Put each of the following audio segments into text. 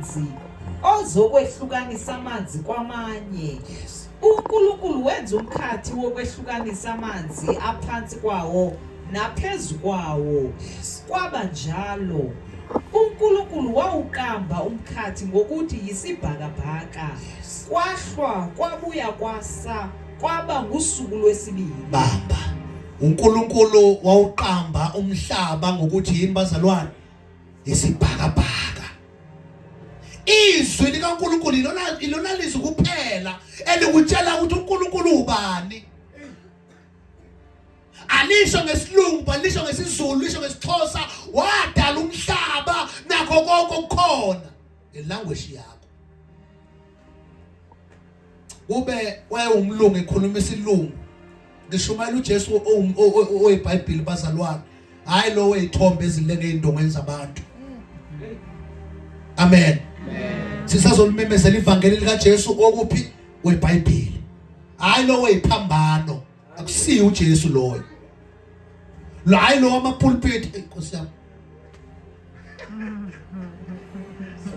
amanzi ozokwehlukanisa amanzi kwamanye. uNkulunkulu wenza umkhathi wokwehlukanisa amanzi aphansi kwawo naphezu kwawo. Kwaba njalo. uNkulunkulu wawuqamba umkhathi ngokuthi yisibhakabhaka. Kwahlwa kwabuya kwasa kwaba ngusuku lwesibili. Bamba. uNkulunkulu wawuqamba umhlaba ngokuthi yini bazalwane? Isibhakabhaka. Izwi likaNkulunkulu ilona lizwi kuphela elikutshela ukuthi uNkulunkulu ubani. Alisho ngesilungu, alisho ngesizulu, lisho ngesixhosa. Wadala umhlaba nakho konke okukhona. Ilanguage yakho. Ube wayumlungu ekhuluma isilungu. Ngishumayela uJesu oyiBhayibheli bazalwane. Hayi lo weyithombe ezilenge indongweni zabantu. Amen. Sisazolumemezela ivangeli likaJesu okuphi weBhayibheli. Hayi lo weyiphambano. Akusiyo uJesu loyo. Hayi lo wamapulpit Nkosi yami.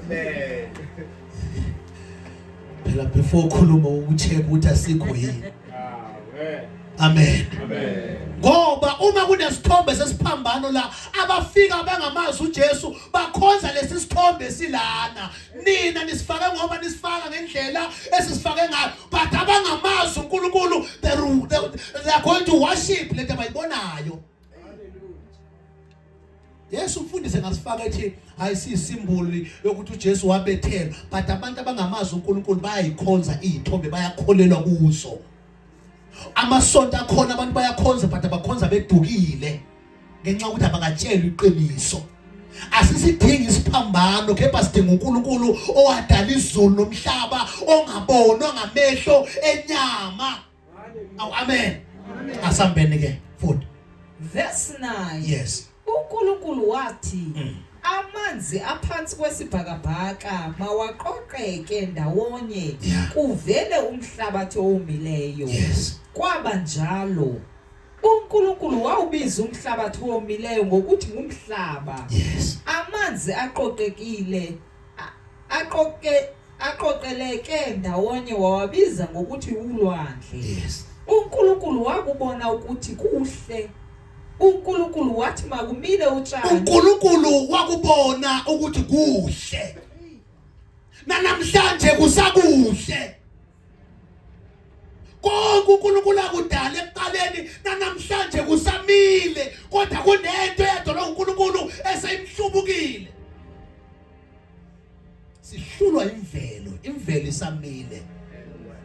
Amen. Phela before ukhuluma ukucheck ukuthi asikho yini. Amen. Amen. Ngoba uma kunesithombe sesiphambano la abafika bangamazi uJesu bakhonza lesi sithombe silana. Nina nisifake ngoba nisifaka ngendlela esisifake ngayo, but abangamazi uNkulunkulu they are going to worship lento abayibonayo. Yesu mfundise ngasifaka ethi ayisisimboli yokuthi uJesu wabethelwa, but abantu abangamazi uNkulunkulu bayayikhonza izithombe, bayakholelwa kuzo. Amasonto akhona abantu bayakhonza but abakhonza bedukile ngenxa ukuthi abakatshela iqiniso. Asisidingi isiphambano, kepha sidinga uNkulunkulu owadala izulu nomhlaba, ongabonwa ngamehlo enyama. Amen. Asambene ke futhi. Verse 9. Yes. uNkulunkulu wathi amanzi aphansi kwesibhakabhaka mawaqoqeke ndawonye kuvele umhlabathi owomileyo. Kwaba njalo. uNkulunkulu wawubiza umhlabathi owomileyo ngokuthi ngumhlaba. Amanzi aqoqekile aqoqeleke ndawonye wawabiza ngokuthi ulwandle. uNkulunkulu wakubona ukuthi kuhle. uNkulunkulu wathi makumile utshani. uNkulunkulu wakubona ukuthi kuhle. Namhlanje kusakuhle. Konke uNkulunkulu akudala ekuqaleni namhlanje kusamile, kodwa kunento yedwa uNkulunkulu esayimhlubukile. Sihlulwa imvelo isamile.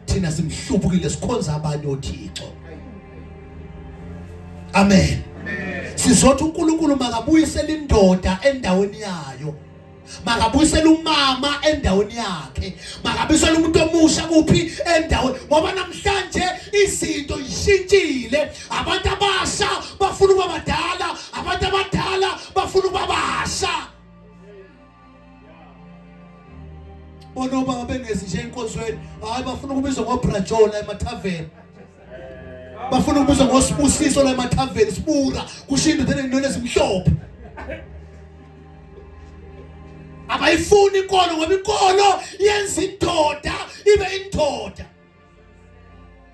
Thina simhlubukile sikhonza abanye oThixo. Amen. Sizothi uNkulunkulu makabuyisele indoda endaweni yayo. Makabuyisele umama endaweni yakhe. Makabuyisele umuntu omusha kuphi endaweni. Ngoba namhlanje izinto zishintshile. Abantu abasha bafuna ukuba badala, abantu abadala bafuna ukuba basha. Bona baba bengezi nje enkonzweni, hayi bafuna ukubizwa ngoBrajola emathaveni. Bafuna ukubizwa ngosibusiso la emathaveni sibura kushinda nento ezimhlophe. Abayifuni inkolo ngoba inkolo yenza indoda ibe indoda.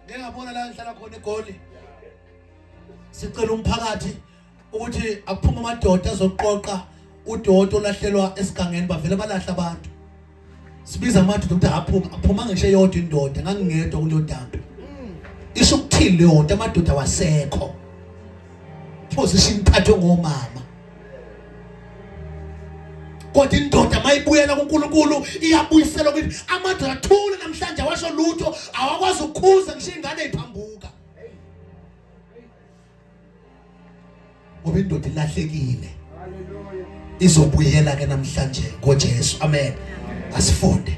Ngeke ngabona la ngihlala khona eGoli. Sicela umphakathi ukuthi akuphuma amadoda azoqoqa uDodo olahlelwa esigangeni bavele balahla abantu. Sibiza amadoda ukuthi aphuma ngisho eyodwa indoda, ngangingedwa kulo dambe. Isho ukuthini leyo nto, amadoda wasekho. Position ithathwe ngomama. Kodwa indoda mayibuyela kuNkulunkulu iyabuyisela ukuthi amadoda athule namhlanje awasho lutho, awakwazi ukukhuza ngisho ingane eziphambuka. Ngoba indoda ilahlekile. Haleluya. Izobuyela ke namhlanje ngoJesu. Amen. Asifunde.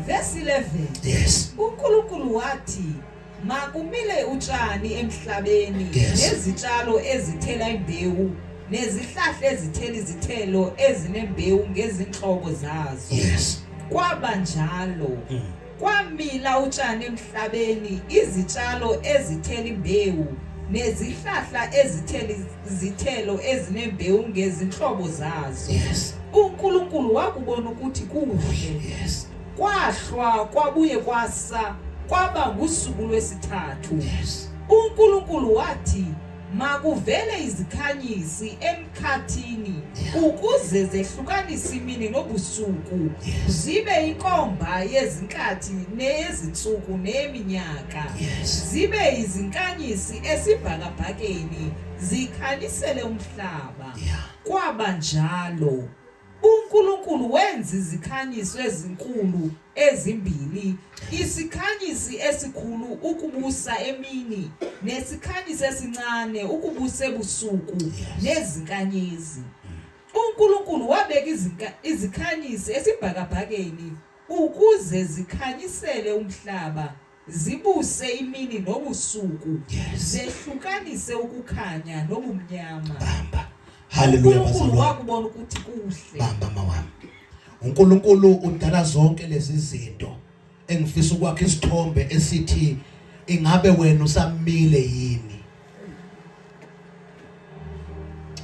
Verse 11. Yes. uNkulunkulu wathi makumile utshani emhlabeni nezitshalo ezithela imbewu nezihlahla ezithela izithelo ezinembewu ngezinhlobo zazo. Kwaba njalo. Kwamila utshani emhlabeni, izitshalo ezithela imbewu nezihlahla ezithela izithelo ezinembewu ngezinhlobo zazo. uNkulunkulu wakubona ukuthi kuhle. Yes. Kwahlwa kwabuye kwasa kwaba ngusuku lwesithathu. Yes. uNkulunkulu wathi makuvele izikhanyisi emkhathini ukuze zehlukanise imini nobusuku, zibe inkomba yezinkathi neyezinsuku neminyaka, zibe izinkanyisi esibhakabhakeni zikhanyisele umhlaba. Kwaba njalo. uNkulunkulu wenza izikhanyiso ezinkulu ezimbili, isikhanyisi esikhulu ukubusa emini nesikhanyisi esincane ukubusa ebusuku nezinkanyezi. uNkulunkulu wabeka izikhanyisi esibhakabhakeni ukuze zikhanyisele umhlaba, zibuse imini nobusuku, zehlukanise ukukhanya nobumnyama. Hallelujah. uNkulunkulu wakubona ukuthi kuhle. Bamba mawami. uNkulunkulu udala zonke lezi zinto. Engifisa ukwakha isithombe esithi ingabe wena usamile yini?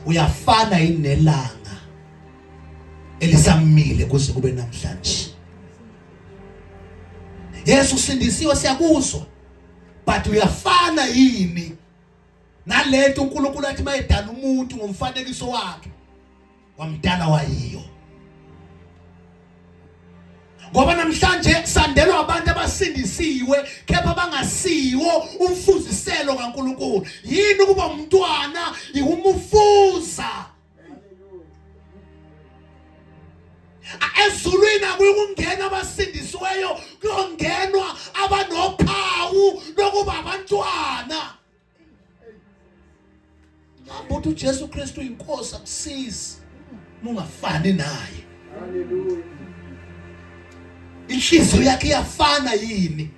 Uyafana yini nelanga elisamile kuze kube namhlanje? Yesu sindisiwe siyakuzwa. But uyafana yini nalento uNkulunkulu athi mayedala umuntu ngomfanekiso wakhe wamdala wayiyo? Ngoba namhlanje sandelwa abantu abasindisiwe kepha bangasiwo umfuziselo kaNkulunkulu. Yini ukuba umntwana ikumufuza? Ezulwini akuyokungena abasindisiweyo, kuyongenwa abanophawu lokuba abantwana. Abantu uJesu Kristu inkosi akusizi ungafani naye. Hallelujah. Inhliziyo yakhe iyafana yini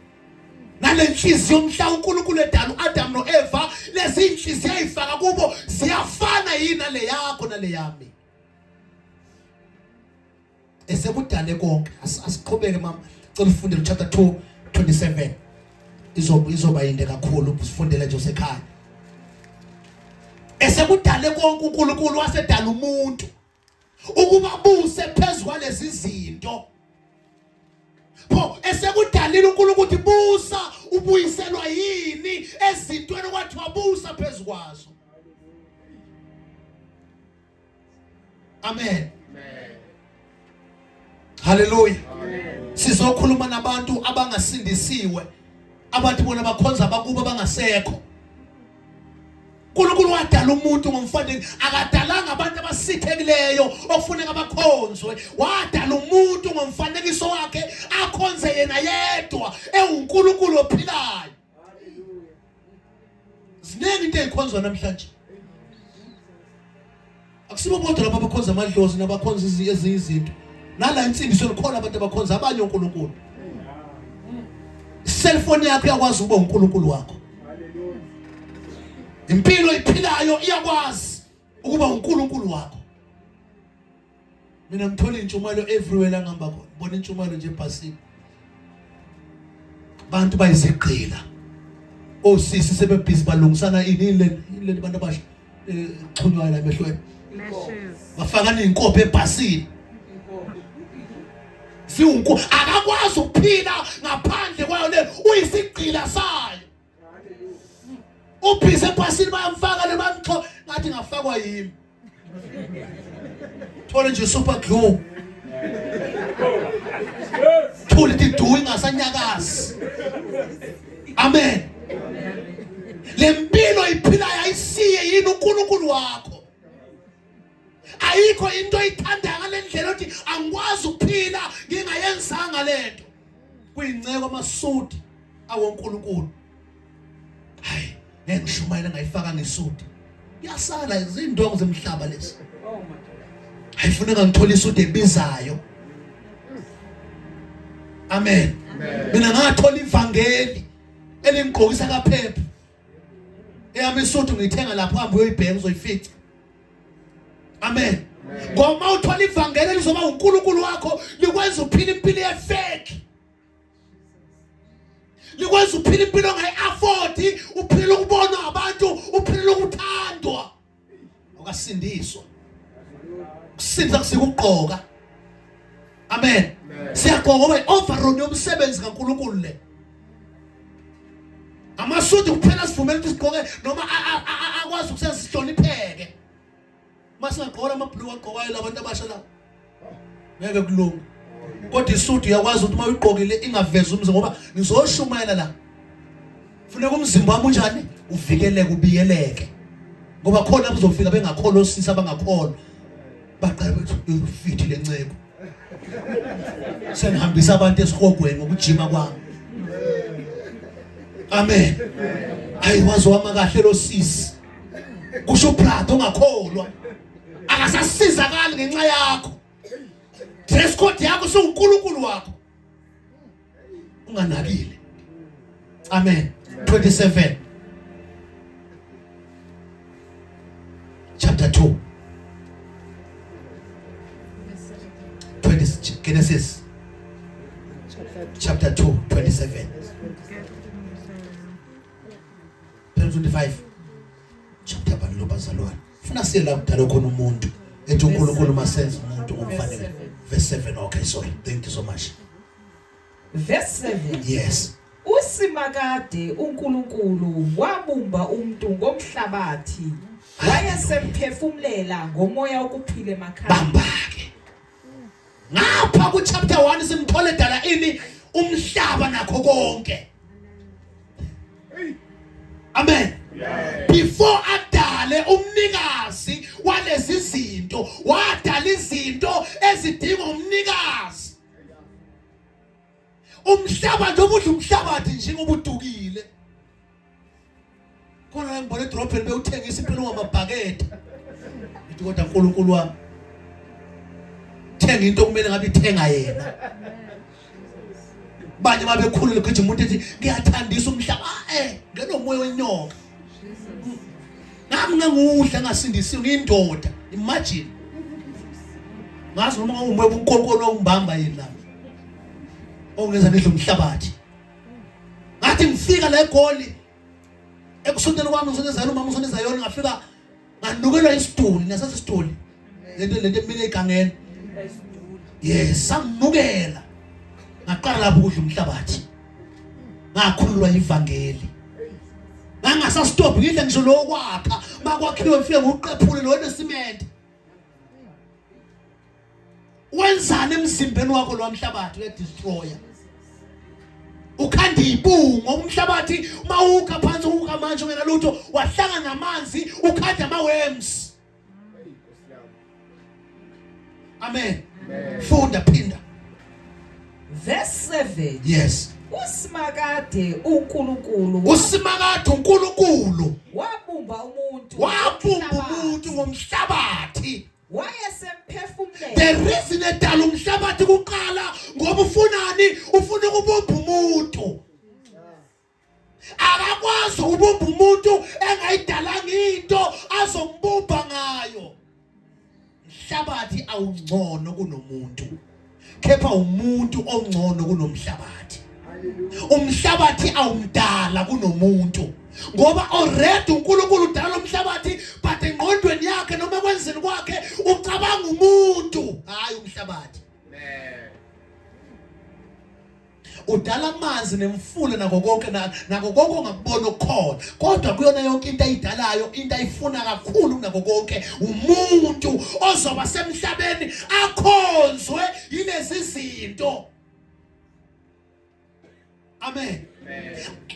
nale nhliziyo mhla uNkulunkulu edala uAdam noEva? Lezi inhliziyo ayifaka kubo ziyafana yini nale yakho nale yami? Esekudale konke asiqhubeke mama, cela ufunde chapter 2:27. Izoba yinde kakhulu usifundele nje usekhaya. Esekudale konke uNkulunkulu wasedala umuntu ukuba buse phezulu kwalezi zinto. Pho esekudalile uNkulunkulu ukuthi busa ubuyiselwa yini ezintweni kwathi wabusa phezulu kwazo. Amen. Hallelujah. Sizokhuluma nabantu abangasindisiwe, abantu bona bakhonza bakuba bangasekho. uNkulunkulu wadala umuntu ngomfanekiso, akadalanga abantu abasithekileyo okufuneka abakhonzwe. Wadala umuntu ngomfanekiso wakhe akhonze yena yedwa, uNkulunkulu ophilayo. Ziningi into ezikhonzwa namhlanje. Akusibo bodwa laba abakhonza amadlozi nabakhonza ezinye izinto. Nala insindiso likhona abantu abakhonza abanye uNkulunkulu. Cellphone yakho iyakwazi ukuba uNkulunkulu wakho. Impilo iphilayo iyakwazi ukuba uNkulunkulu wakho. Mina ngithola intshumayelo everywhere la ngihamba khona. Ngibona intshumayelo nje ebhasini. Abantu bayizigqila. Osisi sebebhizi balungisana ile abantu abasha xhunywayo la emehlweni. Bafaka inkopho ebhasini. Siwunku akakwazi ukuphila ngaphandle kwayo le, uyisigqila sayo. Ubhize ebhasini bayamfaka le bamxho ngathi ngafakwa yimi. Thola nje super glue. Thola iduwi ingasanyakazi. Amen. Lempilo iphilayo ayisiye yini uNkulunkulu wakho? Ayikho into oyithanda ngale ndlela othi angikwazi ukuphila ngingayenzanga lento. Kuyinceko amasudi awoNkulunkulu. Hayi, ngishumayela ngayifaka ngesudi. Yasala izindongo zemhlaba lezi. Hayifuneka ngithola isudi ebizayo. Amen. Mina ngathola ivangeli elingqokisa kaphepha. Eyami isudi ngiyithenga lapho hambe uyoyibheka uzoyifica. Amen. Ngoba uthola ivangeli lizoba uNkulunkulu wakho likwenza uphila impilo efake. Likwenza uphila impilo ongayi-afford, uphila ukubonwa abantu, uphila ukuthandwa. Ukasindiswa. kusinza kusika ukugqoka. Amen. Siyagqoka ngoba overall yomsebenzi kaNkulunkulu le. Amasudu kuphela sivumela ukuthi sigqoke noma akwazi ukusenza sihlonipheke. Masingagqoka amabhulu agqokayo labantu abasha la. Ngeke kulunga. Kodwa isudu yakwazi ukuthi uma uyigqokile ingavezi umzimba ngoba ngizoshumayela la. Funeka umzimba wami unjani? Uvikeleke ubiyeleke. Ngoba khona abazofika bengakholwa osisi abangakholwa. Baqala bethi ufithi lencebo. Senihambisa abantu esihogweni ngokujima kwami. Amen. Ayiwazi wama kahle lo sisi. Kusho brother ongakholwa. Akasasizakali ngenxa yakho. Dress code yakho soNkulunkulu wakho. Unganakile. Amen. 27. Chapter 2. Genesis. Chapter 2, 27. 25. Chapter bani bazalwane. Funa siyela kudala khona umuntu. Ethi uNkulunkulu masenze umuntu ngomfanele. Verse 7. Okay, sorry. Thank you so much. Verse 7. Yes. Usimakade uNkulunkulu wabumba umuntu ngomhlabathi. Wayesemphefumulela ngomoya okuphila emakhaya. Bambake. Ngapha ku chapter 1 simthole dala ini umhlaba nakho konke. Amen. Before adale umnikazi walezi zinto, wadala izinto ezidinga umnikazi. Umhlaba nje ubudla umhlabathi nje ngobudukile. Khona la ngibone edrobheni bewuthengisa impilo ngamabhakede. Ithi kodwa uNkulunkulu wami thenga into kumele ngabe ithenga yena. Banye babekhulule ukuthi umuntu ethi ngiyathandisa umhlaba. Ngenomoya wenyoka. Nami ngangudla ngasindisiwe ngiyindoda. Imagine. Ngazi noma umoya uNkulunkulu ongimbamba yena. Ongeza ngidla umhlabathi. Ngathi ngifika la eGoli ekusonteni kwami ngisonezana umama ngisoneza yona ngafika nganukelwa isituli nasase isituli. Lento emile egangeni. Yes, sanginukela. Ngaqala lapho ukudla umhlabathi. Ngakhululwa ivangeli. Ngangasastop ngidle ngisho lo kwakha, makwakhiwe mfike ngoqephule lo cement. Wenzani emzimbeni wakho lo mhlabathi we destroyer? Ukhanda ibungo umhlabathi mawukha phansi ukha manje ungena lutho wahlanga namanzi ukhanda ama worms. Amen. Funda phinda. Verse 7. Yes. Usimakade uNkulunkulu wabumba umuntu ngomhlabathi. Wayesemphefumulela. The reason edala umhlabathi kuqala ngoba ufunani? Ufuna ukubumba umuntu. Akakwazi ukubumba umuntu engayidalanga into azombumba ngayo. Umhlabathi awungcono kunomuntu. Kepha umuntu ongcono kunomhlabathi. Umhlabathi awumdala kunomuntu. Ngoba already uNkulunkulu udala umhlabathi but engqondweni yakhe noma kwenzeni kwakhe ucabanga umuntu hayi umhlabathi. Udala amanzi nemfula nako konke ongakubona ukukhona. Kodwa kuyona yonke into ayidalayo into ayifuna kakhulu nako konke umuntu ozoba semhlabeni akhonzwe yilezi zinto. Amen.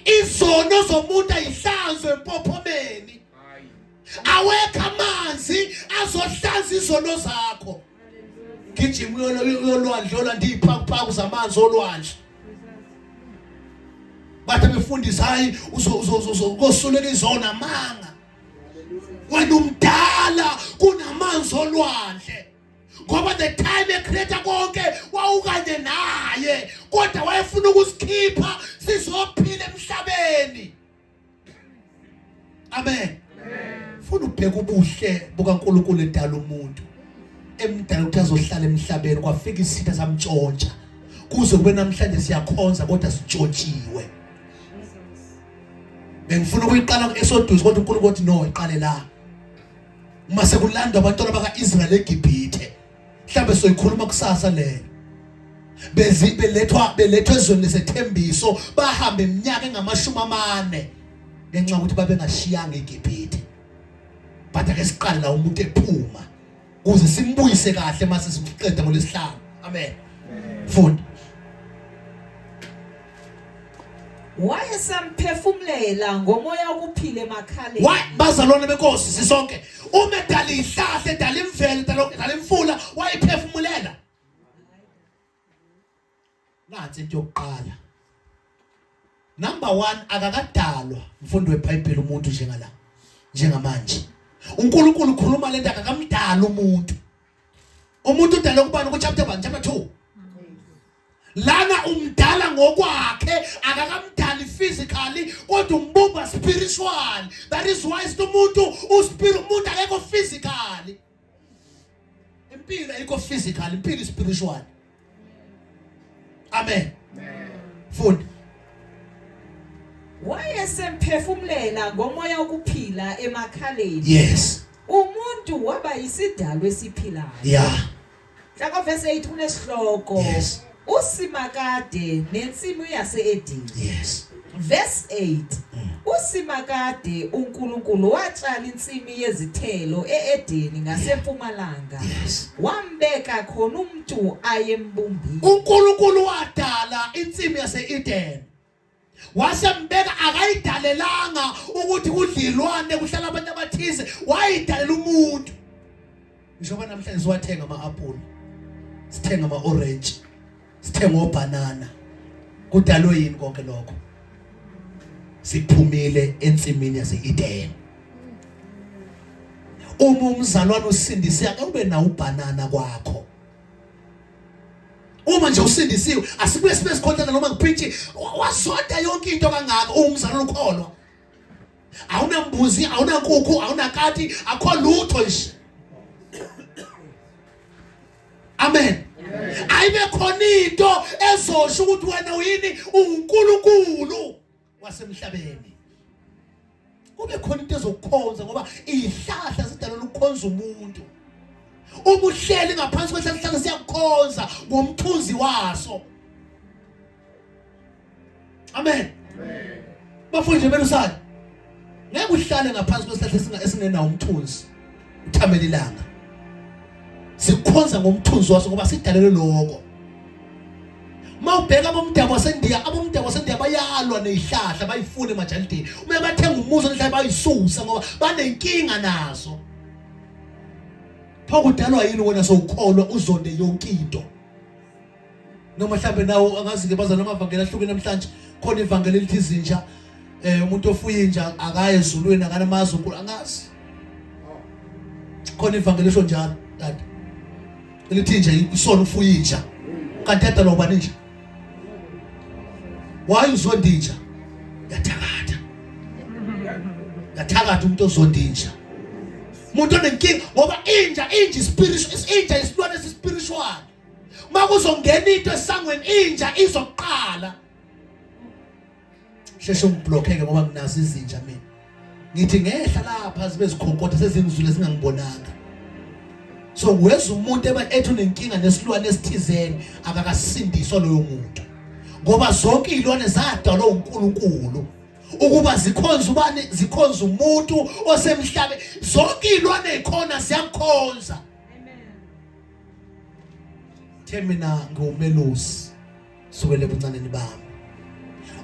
Izono zomuntu ayihlanzwe empophomeni. Awekho amanzi azohlanza izono zakho. Gijima uyolwandle olanda iziphakuphaku zamanzi olwandle. Bathe befundisa hayi uzokosulela izona manga. Wena umdala kunamanzi olwandle. Ngoba the time ecreator konke wawukanye naye kodwa wayefuna ukusikhipha sizophila emhlabeni. Amen. Funa ubheka ubuhle bukaNkulunkulu edala umuntu. Emdala ukuthi azohlala emhlabeni kwafika isitha samtshontsha. Kuze kube namhlanje siyakhonza kodwa sitshontshiwe. Bengifuna ukuyiqala eSodus kodwa uNkulunkulu uthi no iqale la. Uma sekulandwa abantwana bakaIsrael eGibhithe. mhlambe soyikhuluma kusasa le belethwa ezweni lesethembiso bahamba iminyaka engama40 ngenxa ukuthi babengashiyanga eGibhithe but ake siqale la umuntu ephuma ukuze simbuyise kahle mase siqeda ngolesihlanu amen funda wayesamphefumulela ngomoya wokuphila emakhaleni bazalwane benkosi sisonke uma edala ihlahla edala imvelo edala imfula wayiphefumulela nansi into yokuqala number 1 akakadalwa mfundo weBhayibheli umuntu njengamanje uNkulunkulu ukhuluma lento akakamdala umuntu udala ukubani ku chapter 1 chapter 2 lana umdala ngokwakhe akakamdali physically kodwa umbumba spiritual that is why umuntu akekho physically impilo ayikho physical impilo spiritual amen funda wayesemphefumulela ngomoya wokuphila emakhaleni yes umuntu waba yisidalwa esiphilayo yeah hlaka verse 8 kunesihloko yes usimakade nensimu yase-Edeni yes verse 8 usimakade uNkulunkulu watshala insimu yezithelo e-Edeni ngasempumalanga yes wambeka khona umuntu ayembumbile uNkulunkulu wadala insimu yase-Eden wasembeka akayidalelanga ukuthi kudlilwane kuhlala abantu abathize wayidalela umuntu ngisho namhlanje siwathenga ama-apple sithenga ama-orange sithenga obanana kudalwe yini konke lokho siphumile ensimini yase-Eden uma umzalwane usindisiwe ake ube nawo ubanana kwakho uma nje usindisiwe asibuye sibe sikhontana noma ngiphithi wasonda yonke into kangaka umzalwane ukholwa awunambuzi awunankukhu awunakati akho lutho nje amen ayibe khona into ezosho ukuthi wena uyini uNkulunkulu wasemhlabeni kube khona into ezokukhonza ngoba ihlahla zidalelwe ukukhonza umuntu uma uhleli ngaphansi kwehlahla siyakukhonza ngomthunzi waso amen bafundile belusana ngeke uhlale ngaphansi kwehlahla esingenawo umthunzi uthamela ilanga sikhonza ngomthunzi waso ngoba sidalelwe lokho mawubheka abomdabu wasendiya bayalwa nezihlahla bayifune emajalidini uma bathenga umuzi nezihlahla bayisusa ngoba banenkinga nazo phakudalwa yini wena sowukholwa uzonde yonke into noma mhlambe nawo angazi ke bazana amavangeli ahlukene namhlanje khona ivangeli elithi izinja umuntu ofuye inja akaye ezulwini akanamazi uNkulunkulu angazi khona ivangeli esho njalo dad elithi nje isona ufuye inja kanti adalwa ubani nje why uzonda inja yathakatha umuntu ozonda inja umuntu onenkinga ngoba inja spiritual inja isilwane spiritual makuzongena into esangweni inja izoqala sheshe ungiblockeke ngoba nginazo izinja mina ngithi ngehla lapha zibe zikhonkotha sezingizule zingangibonanga so weza umuntu ethi unenkinga nesilwane esithizeni akakasindiswa loyo muntu ngoba zonke izilwane zadalwa uNkulunkulu ukuba zikhonza ubani zikhonza umuntu osemhlabeni zonke izilwane ezikhona siyakhonza mina ngiwumelusi sukele ebuncaneni bami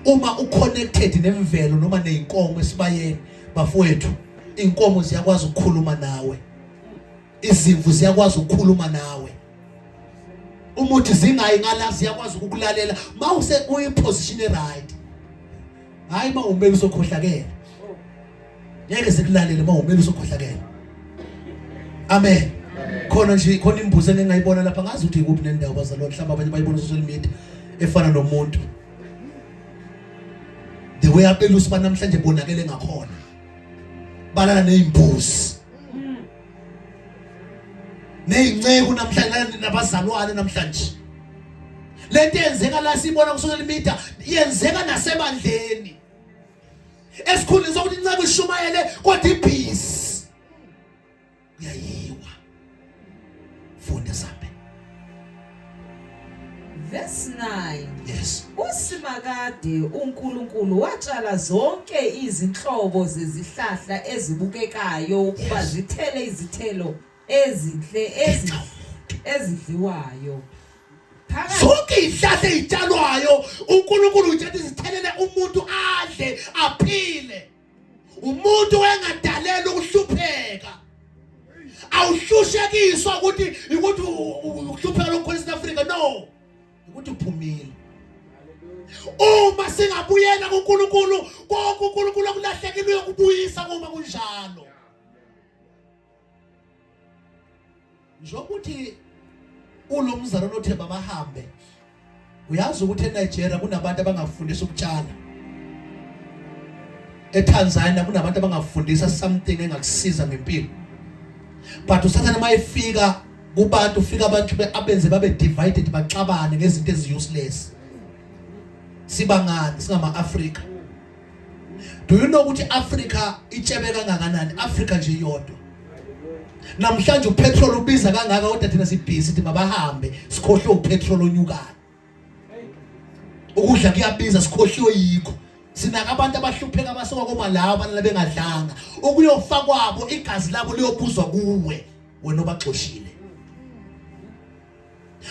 uma uconnected nemvelo noma nezinkomo esibayeni bafowethu inkomo ziyakwazi ukukhuluma nawe izimvu ziyakwazi ukukhuluma nawe umuthi zingayi ngala ziyakwazi ukukulalela mawuse uyiposition right hayi mawumeli usokhohlakela ngeke sikulalele mawumeli usokhohlakela amen khona nje khona imbuzo engingayibona lapha ngazi ukuthi ikuphi nendawo bazalwane mhlawumbe abanye bayibona social media efana nomuntu the way abelusi banamhlanje bonakele ngakhona balala nezimbuzi nezinceke namhlanje nabazalwane namhlanje lento yenzeka la sibona ku social media yenzeka nasebandleni esikhulisa ukuthi inceke ishumayele kodwa ibhisi uyayiwa funda sambe Verse 9. Yes. uSimakade uNkulunkulu watshala zonke izinhlobo zezihlahla ezibukekayo ukuba zithele izithelo ezinhle ezidliwayo. Zonke izihlahla ezitshalwayo uNkulunkulu uthi zithelele umuntu adle aphile. Umuntu engadalelwa ukuhlupheka. Awuhlushekiswa ukuthi ukuhlupheka lokho eSouth Africa, no. Ukuthi uphumile. Uma singabuyela kuNkulunkulu, konke uNkulunkulu akulahlekile ukubuyisa uma kunjalo. Njokuthi ulomzalwane othemba bahambe. Uyazi ukuthi eNigeria kunabantu abangafundisa ukutshala. ETanzania kunabantu abangafundisa something engakusiza ngempilo. But usathana mayefika kubantu ufika abantu abenze babe divided baxabane ngezinto ezi-useless. Sibangani singama Africa. Do you know ukuthi Africa itshebe kangakanani? Africa nje yodwa. Namhlanje upetrol ubiza kangaka kodwa thina sibhizi sithi mabahambe sikhohlwe upetrol onyukayo. Ukudla kuyabiza sikhohliwe yikho. Sinaka abantu abahlupheka abasoka komalawo abanala bengadlanga. Ukuyofa kwabo igazi labo liyobuzwa kuwe wena obaxoshile.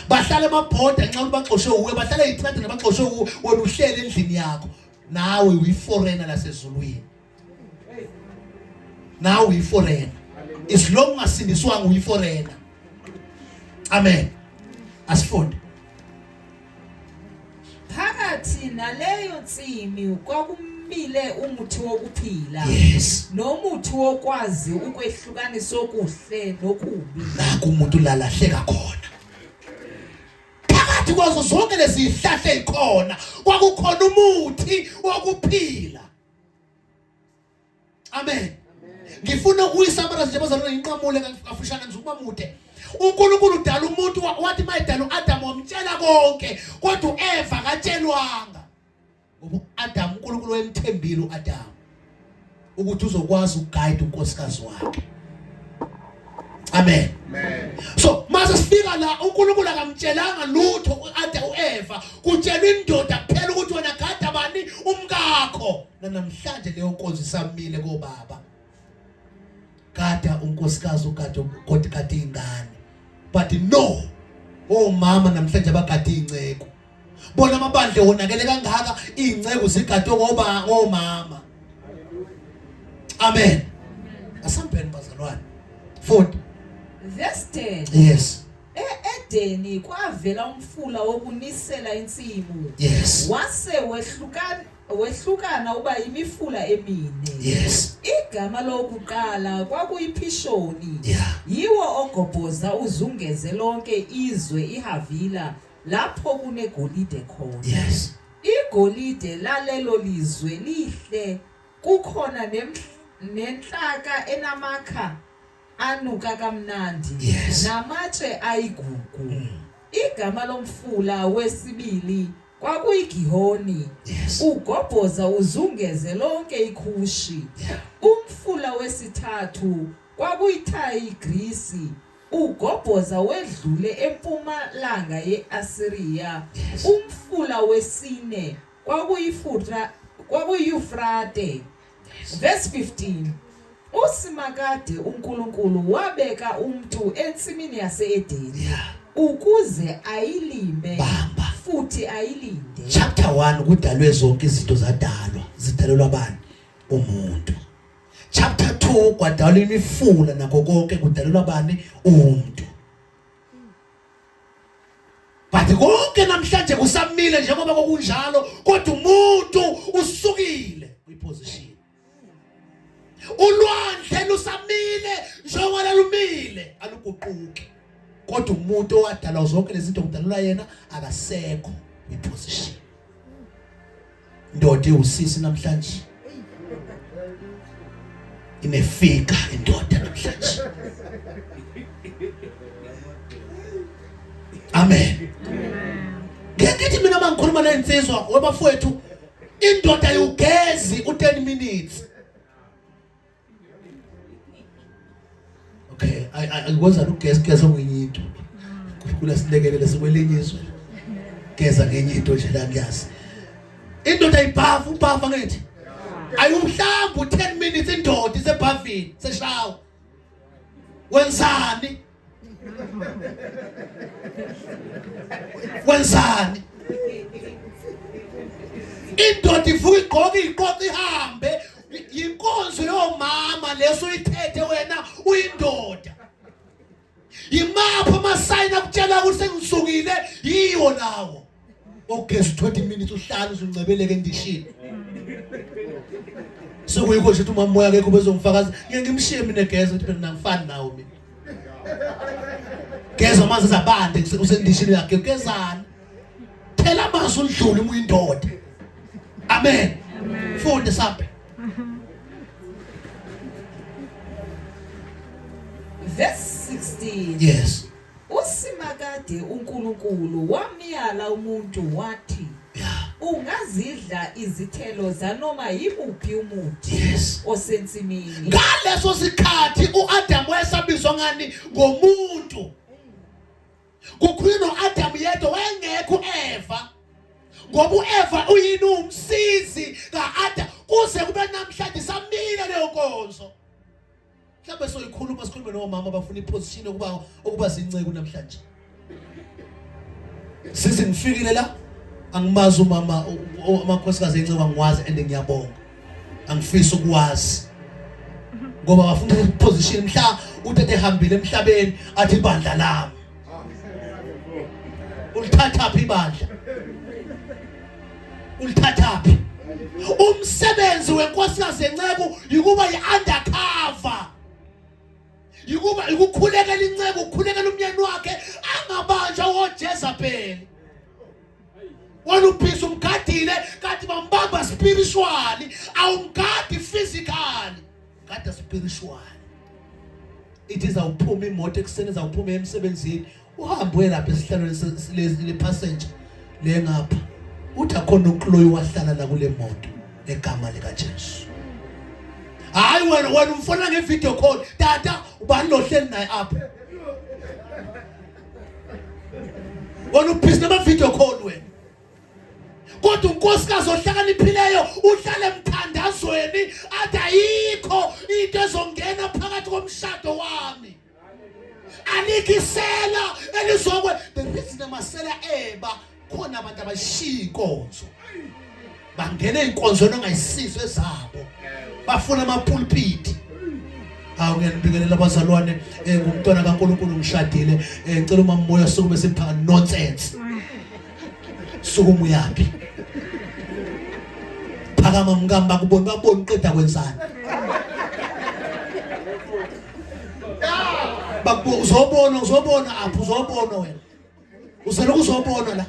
Bahlala emabhoda nxa ubaxoshwe uwe, bahlala eyitrade nabaxoshwe uwe, wena uhlele endlini yakho. Nawe uyi-foreigner lasezulwini. Nawe uyi-foreigner. As long ungasindiswanga uyi-foreigner. Amen. Asifunde. Phakathi naleyo ntsimi kwakumile umuthi wokuphila. Yes. Nomuthi wokwazi ukwehlukanisa okuhle nokubi. Naku umuntu lalahleka khona. Phakathi kwazo zonke lezi zihlahla ezikhona kwakukhona umuthi wokuphila. Amen. Ngifuna ukuyisabara nje bazalwane inqamule kafushana nje ukuba mude. uNkulunkulu udala umuntu wathi mayidala uAdam wamtshela konke kodwa uEva akatshelwanga. Ngoba uAdam uNkulunkulu wemthembile uAdam ukuthi uzokwazi ukuguide unkosikazi wakhe. Amen. Amen. So mase sifika la uNkulunkulu akamtshelanga lutho uEva, kutshelwa indoda kuphela ukuthi wena gada bani umkakho. Namhlanje leyo nkonzo isamile kobaba. Gada unkosikazi ugada kodwa ingane. But no, oh mama namhlanje abagada inceko. Bona amabandle wonakele kangaka inceko zigade ngoba ngomama. Amen. Asambeni bazalwane. Futhi Verse 10. yes. Edeni kwavela umfula wokunisela insimu. Yes. Wase wehlukana uba imifula emine. Yes. Igama lokuqala kwakuyiPhishoni. Yeah. Yiwo ogobhoza uzungeze lonke izwe iHavila lapho kunegolide khona. Yes. Igolide lalelo lizwe lihle, kukhona nenhlaka enamakha anuka kamnandi. Yes. Namatshe ayigugu. Igama lomfula wesibili kwakuyiGihoni. Yes. Ugobhoza uzungeze lonke iKhushi. Yeah. Umfula wesithathu kwakuyiThaygrisi. Ugobhoza wedlule empumalanga yeAsiriya. Yes. Umfula wesine kwakuyiyufrate. Verse 15. uSimakade uNkulunkulu wabeka umuntu ensimini yaseEdeni. Yeah. Ukuze ayilime Bamba. futhi ayilinde. Chapter 1 kudalwe zonke izinto zadalwa, zidalelwa abantu umuntu. Chapter 2 kwadalwa imifula nakho konke kudalelwa bani umuntu. But konke namhlanje kusamile njengoba kokunjalo kodwa umuntu usukile kwiposition. Ulwandle lusamile njengoba lumile aluguquki. Kodwa umuntu owadala zonke lezi zinto kudalelwa yena akasekho kwiposition. Ndoda usisi namhlanje imefika indoda namhlanje. Amen. Ngithi mina mangikhuluma nensizwa wabafowethu indoda yugezi u10 minutes. Okay, I was a gezi ngiyinto. Kula silekelele sikwelinye izwe. geza ngenye into nje la ngiyazi indoda ayibhafa ubhafa ngithi ayumhlamba u10 minutes indoda isebhavini seshawa wenzani indoda ivuka igqoka iqoqa ihambe inkonzo yomama leso uyithethe wena uyindoda imapha amasayini akutshela ukuthi sengisukile yiyo lawo ogesi 20 minutes uhlala uzuncebeleke endishini sekuyikho nje uma moya akekho bezongifakaza ngeke ngimshiye mina egeza ukuthi mina ngifani nawo mina geza amanzi zabande usendishini yakhe ugezana phela amazwi udlule uma uyindoda amen funde saphe verse 16 yes uSimakade uNkulunkulu wamyala umuntu wathi ungazidla izithelo zanoma yimuphi umuthi yes osensimini ngaleso sikhathi uAdam wayesabizwa ngani ngomuntu kukhulunywa noAdam yedwa wayengekho Eva ngoba uEva uyini umsizi kaAdam kuze kube namhlanje samila leyo nkonzo mhlawumbe soyikhuluma sikhulume nomama abafuna iposition ukuba zinceke namhlanje sisi ngifikile la angimazi umama amakhosikazi enceke angikwazi and ngiyabonga angifisa ukwazi ngoba bafuna iposition mhla uthethe ehambile emhlabeni athi ibandla lami ulithatha phi ibandla ulithathaphi umsebenzi wenkosikazi enceke ukuba yiundercover ukuba ukukhulekela inceke ukukhulekela umyeni wakhe angabanjwa ngoJezebel wena uphisa umgadile kanti bambamba spiritually awumgadi physically gada spiritually it is awuphuma imoto ekuseni zawuphuma emsebenzini uhambe welapha esihlalweni le passenger le ngapha uthi akhona unkloyi wahlala la kule moto egama lika Jesu hayi wena umfona ngevideo call tata ubani lo hleli naye apha wena uphisa nama video call wena kodwa unkosikazi ohlakaniphileyo uhlala emthandazweni athi ayikho into ezongena phakathi komshado wami alikisela elizokwe the reason amasela eba khona abantu abashiya inkonzo bangena inkonzweni ongayisizwe zabo bafuna amapulpit ngiyabingelela abazalwane ngumntwana kaNkulunkulu ngishadile ngicela uma moya sokube simphaka nonsense sukuma uyapi phakama mngamba kubona qeda kwenzani uzobona apho uzobona wena useloku uzobona la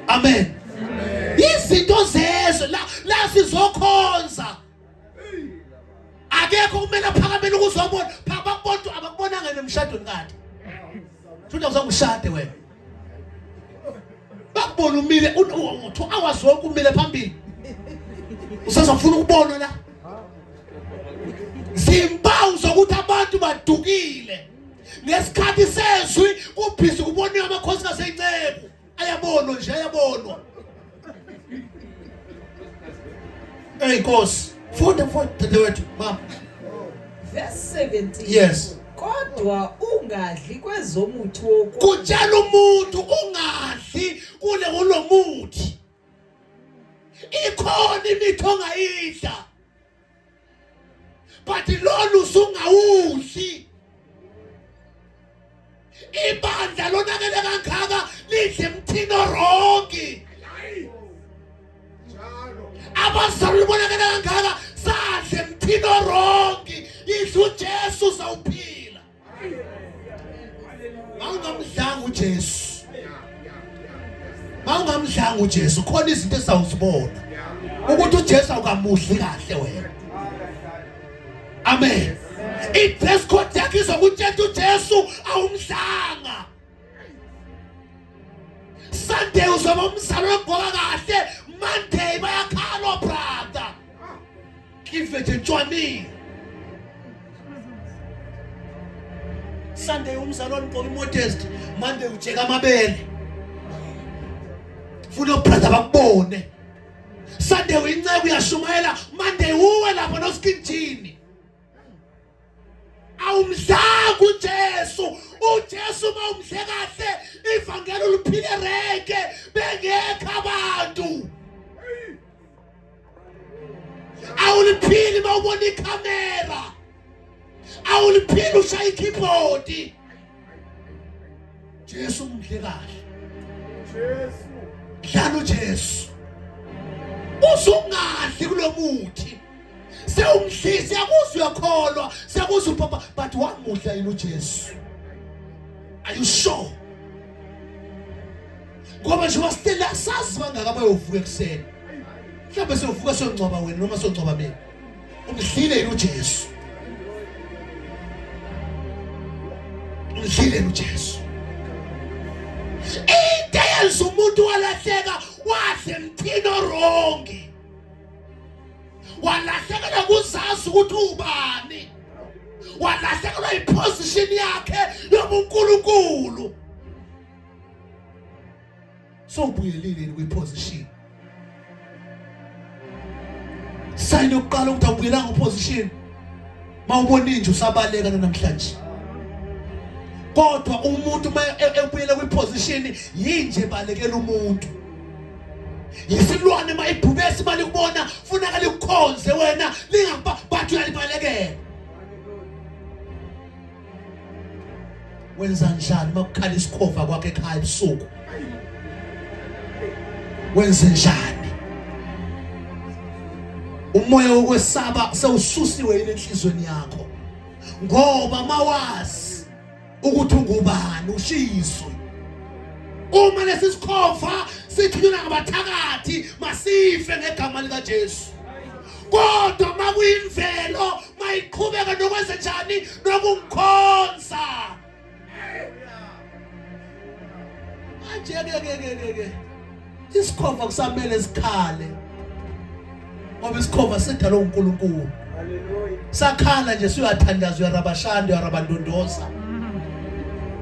amen izinto zezo la sizokhonza akekho kumele aphakamele ukuzobona bakubona abakubonanga nemshadweni kade futhi awuzangushade wena bakubona umile 2 hours wonke umile phambili usazofuna ukubona la zimpawu zokuthi abantu badukile ngesikhathi sezwi kubhizi kuboniwa amakhosikazi enceke ayabonwa nje ayabonwa Nkosi funda wethu mama verse 17 yes kodwa ungadli kwezomuthi woku kutshela umuntu ungadli kule kulomuthi ikhona imithi ongayidla but lolu sungawudli ibandla lonakele kangaka lidle mthino ronke abazalwane bonakele kangaka sadle mthino ronke yidla uJesu sawuphila mawungamdlanga uJesu mawungamdlanga uJesu khona izinto esawuzibona ukuthi uJesu awukamuhli kahle wena amen i-dress code yakhe izokutshela uJesu awumdlanga Sunday uzoba umzalwane ogqoka kahle Monday bayakhala brother give it a journey Sunday umzalwane ugqoka imodest, Monday ujeka amabele. Funa ubrother bakubone. Sunday uyinceke uyashumayela, Monday uwe lapha noskintini. Awumhlanga uJesu, uJesu mawumhle kahle, ivangeli luphile reke bengekho abantu. Awuliphili mawubona ikamera. Awuliphili ushaya ikeyboard. Jesu umhle kahle. Jesu. Dlala uJesu. Usungadli kulomuthi. Sewumhlisi yakuzwe yakholwa, siyakuzwe papa, but wamuhla yini uJesu? Are you sure? Ngoba nje wasitela sazi bangaka bayovuka ekseni. Mhlawumbe sovuka songcoba wena noma songcoba mina. Umhlile yini uJesu? Umhlile yini uJesu? Into yenza umuntu walahleka wahle mthino rongi. Walahlekela kuzazi ukuthi ubani. Walahlekelwa iposition yakhe yobuNkulunkulu. So ubuyelile kwiposition. Sign yokuqala ukuthi awubuyelanga uposition. Mawubona inje usabaleka namhlanje. Kodwa umuntu ebuyela kwiposition yinje balekela umuntu. Yisilwane mayibhubesi mali kubona funakala ukukhonze wena lingaba bathi uyalibalekela. Wenza njani makukhala isikhova kwakhe ekhaya ebusuku? Wenze njani? Umoya wokwesaba sewususiwe yini enhlizweni yakho? Ngoba mawazi ukuthi ungubani ushiswe. Uma lesikhova sithunywa ngabathakathi masife ngegama lika Jesu. Kodwa makuyimvelo mayiqhubeka nokwenza njani nokungikhonza. Manje isikhova kusamele sikhale. Ngoba isikhova sidalwe uNkulunkulu. Haleluya. Sakhala nje siyathandaza uyarabashanda uyarabandondoza.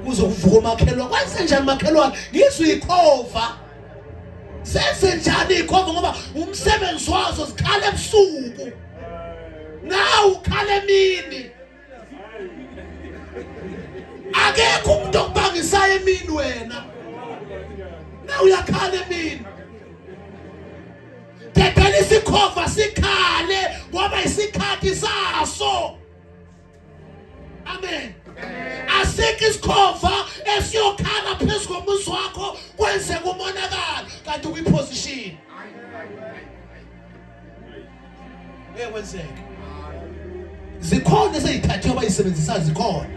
Kuzokuvuka umakhelwane. Kwenze njani makhelwane? Ngizwe ikhova. Senze njani ikhova ngoba umsebenzi wazo sikhala ebusuku. Nawu ukhala emini. Akekho umuntu okubangisayo emini wena. Nawu uyakhala emini. Dedela isikhova sikhale ngoba isikhathi saso. Amen. Asikho isikhova esiyokhala phezu komuzi wakho kwenze kumonakala kanti ukwiposition. Kwenzeka. Zikhona eseyithathiwe abayisebenzisa zikhona.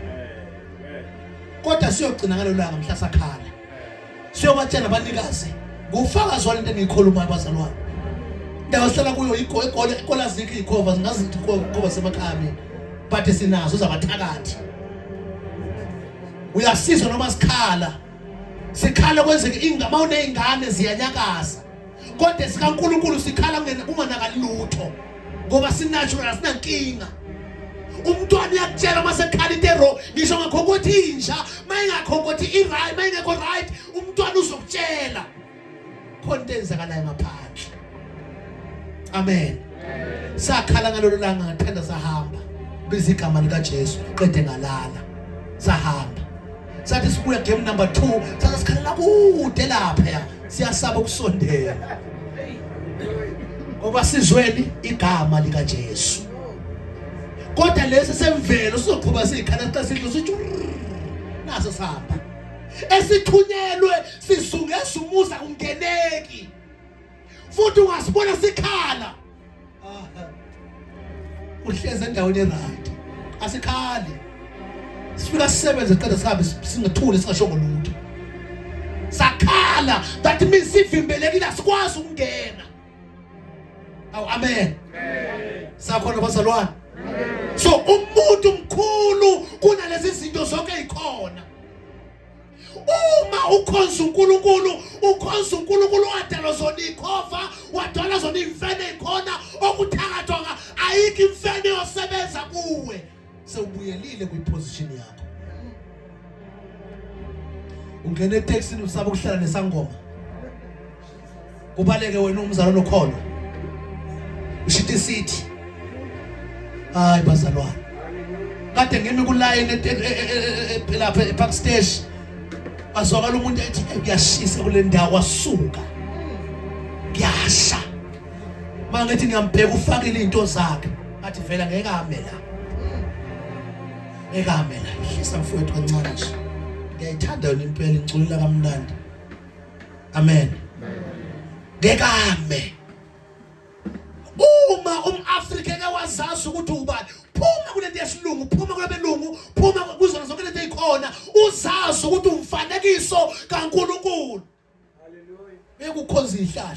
Kodwa siyogcina ngalolanga mhla sakhala. Siyobatshela abanikazi ngufakazi walento engiyikhuluma abazalwane. Ndawo sihlala kuyo igole azikho ikhova zingazithi ikhova semakhaya mina. But sinazo zabathakathi. Uyasizwa noma sikhala. Sikhala kwenzeke ingama unezingane ziyanyakaza. Kodwa sikaNkulunkulu sikhala kunganakali lutho. Ngoba sinatural sinankinga. Umntwana uyakutshela mase ekhala intero ngisho ngakhokothi inja mayingakhokothi iright mayingekho right umntwana uzokutshela. Khona into enzakalayo ngaphandle. Amen. Sakhala ngalolu langa ngathanda sahamba. Biza igama lika Jesu qede ngalala. Sahamba. Sathi sibuya game number 2 sathi sikhalela kude lapha siyasaba ukusondela. Ngoba sizweni igama lika Jesu. Kodwa lesi semvelo sizoqhubeka sikhala xa sidlo sithi naso sihamba. Esithunyelwe sizungeza umuza ungeneki. Futhi ungasibona sikhala. Uhleze endaweni eright. Asikhali. Sifika sisebenze qeda sihambe singathuli singashongo lutho. Sakhala that means sivimbelekile asikwazi ukungena. Aw amen. Sakhona bazalwane. So umuntu mkhulu kunalezi zinto zonke ezikhona. Uma ukhonza uNkulunkulu wadala zona ikhova wadala zona imfene ikhona okuthakathwa ayikho imfene yosebenza kuwe sewubuyelile kwiposition yakho. ungena etaxini usaba ukuhlala nesangoma kubaleke wena umzalwane okhona ushithi sithi hayi bazalwane kade ngimi ku line lapha ePark Station bazwakala umuntu ethi kuyashisa kule ndawo wasuka kuyasha mangithi ngiyambheka ufakile izinto zakhe athi vela ngeke amela ekamela hlisa mfowethu kancane nje ngiyayithanda yona impela inculela kaMnandi amen ngekame uma umAfrika ke wazazi ukuthi ubani phuma kulento yesilungu phuma kulabelungu phuma kuzona zonke lento ezikhona uzazi ukuthi umfanekiso kaNkuluNkulu haleluya bekukhonza ihlahla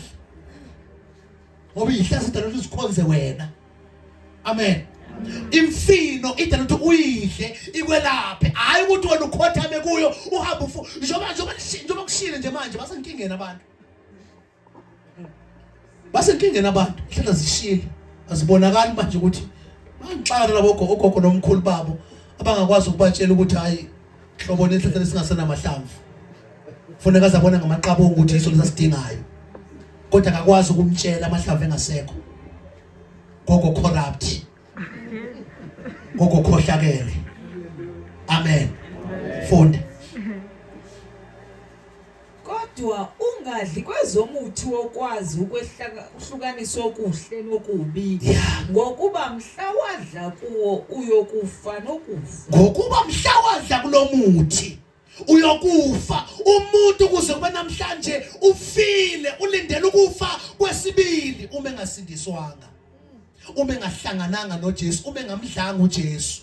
ngoba ihlahla sidala ukuthi sikhonze wena amen imfino idala ukuthi uyidle ikwelaphe hayi ukuthi wena ukhothame kuyo uhamba njoba kushile nje manje basenkingeni abantu basenkingeni abantu ihlala zishile azibonakali manje ukuthi bangixakana labo ogogo nomkhulu babo abangakwazi ukubatshela ukuthi hayi hlobo nenhlahla lesingasena amahlamvu kufuneka azabona ngamaqabo ukuthi iso lesasidingayo kodwa akakwazi ukumtshela amahlamvu engasekho gogo corrupt gogo khohlakele amen funda kodwa ungadli kwezomuthi wokwazi ukwehlukanisa okuhle nokubi ngokuba mhla wadla kuwo uyokufa nokufa ngokuba mhla wadla kulomuthi uyokufa umuntu kuze kube namhlanje ufile ulindele ukufa kwesibili uma engasindiswanga uma engahlangananga noJesu uma engamdlanga uJesu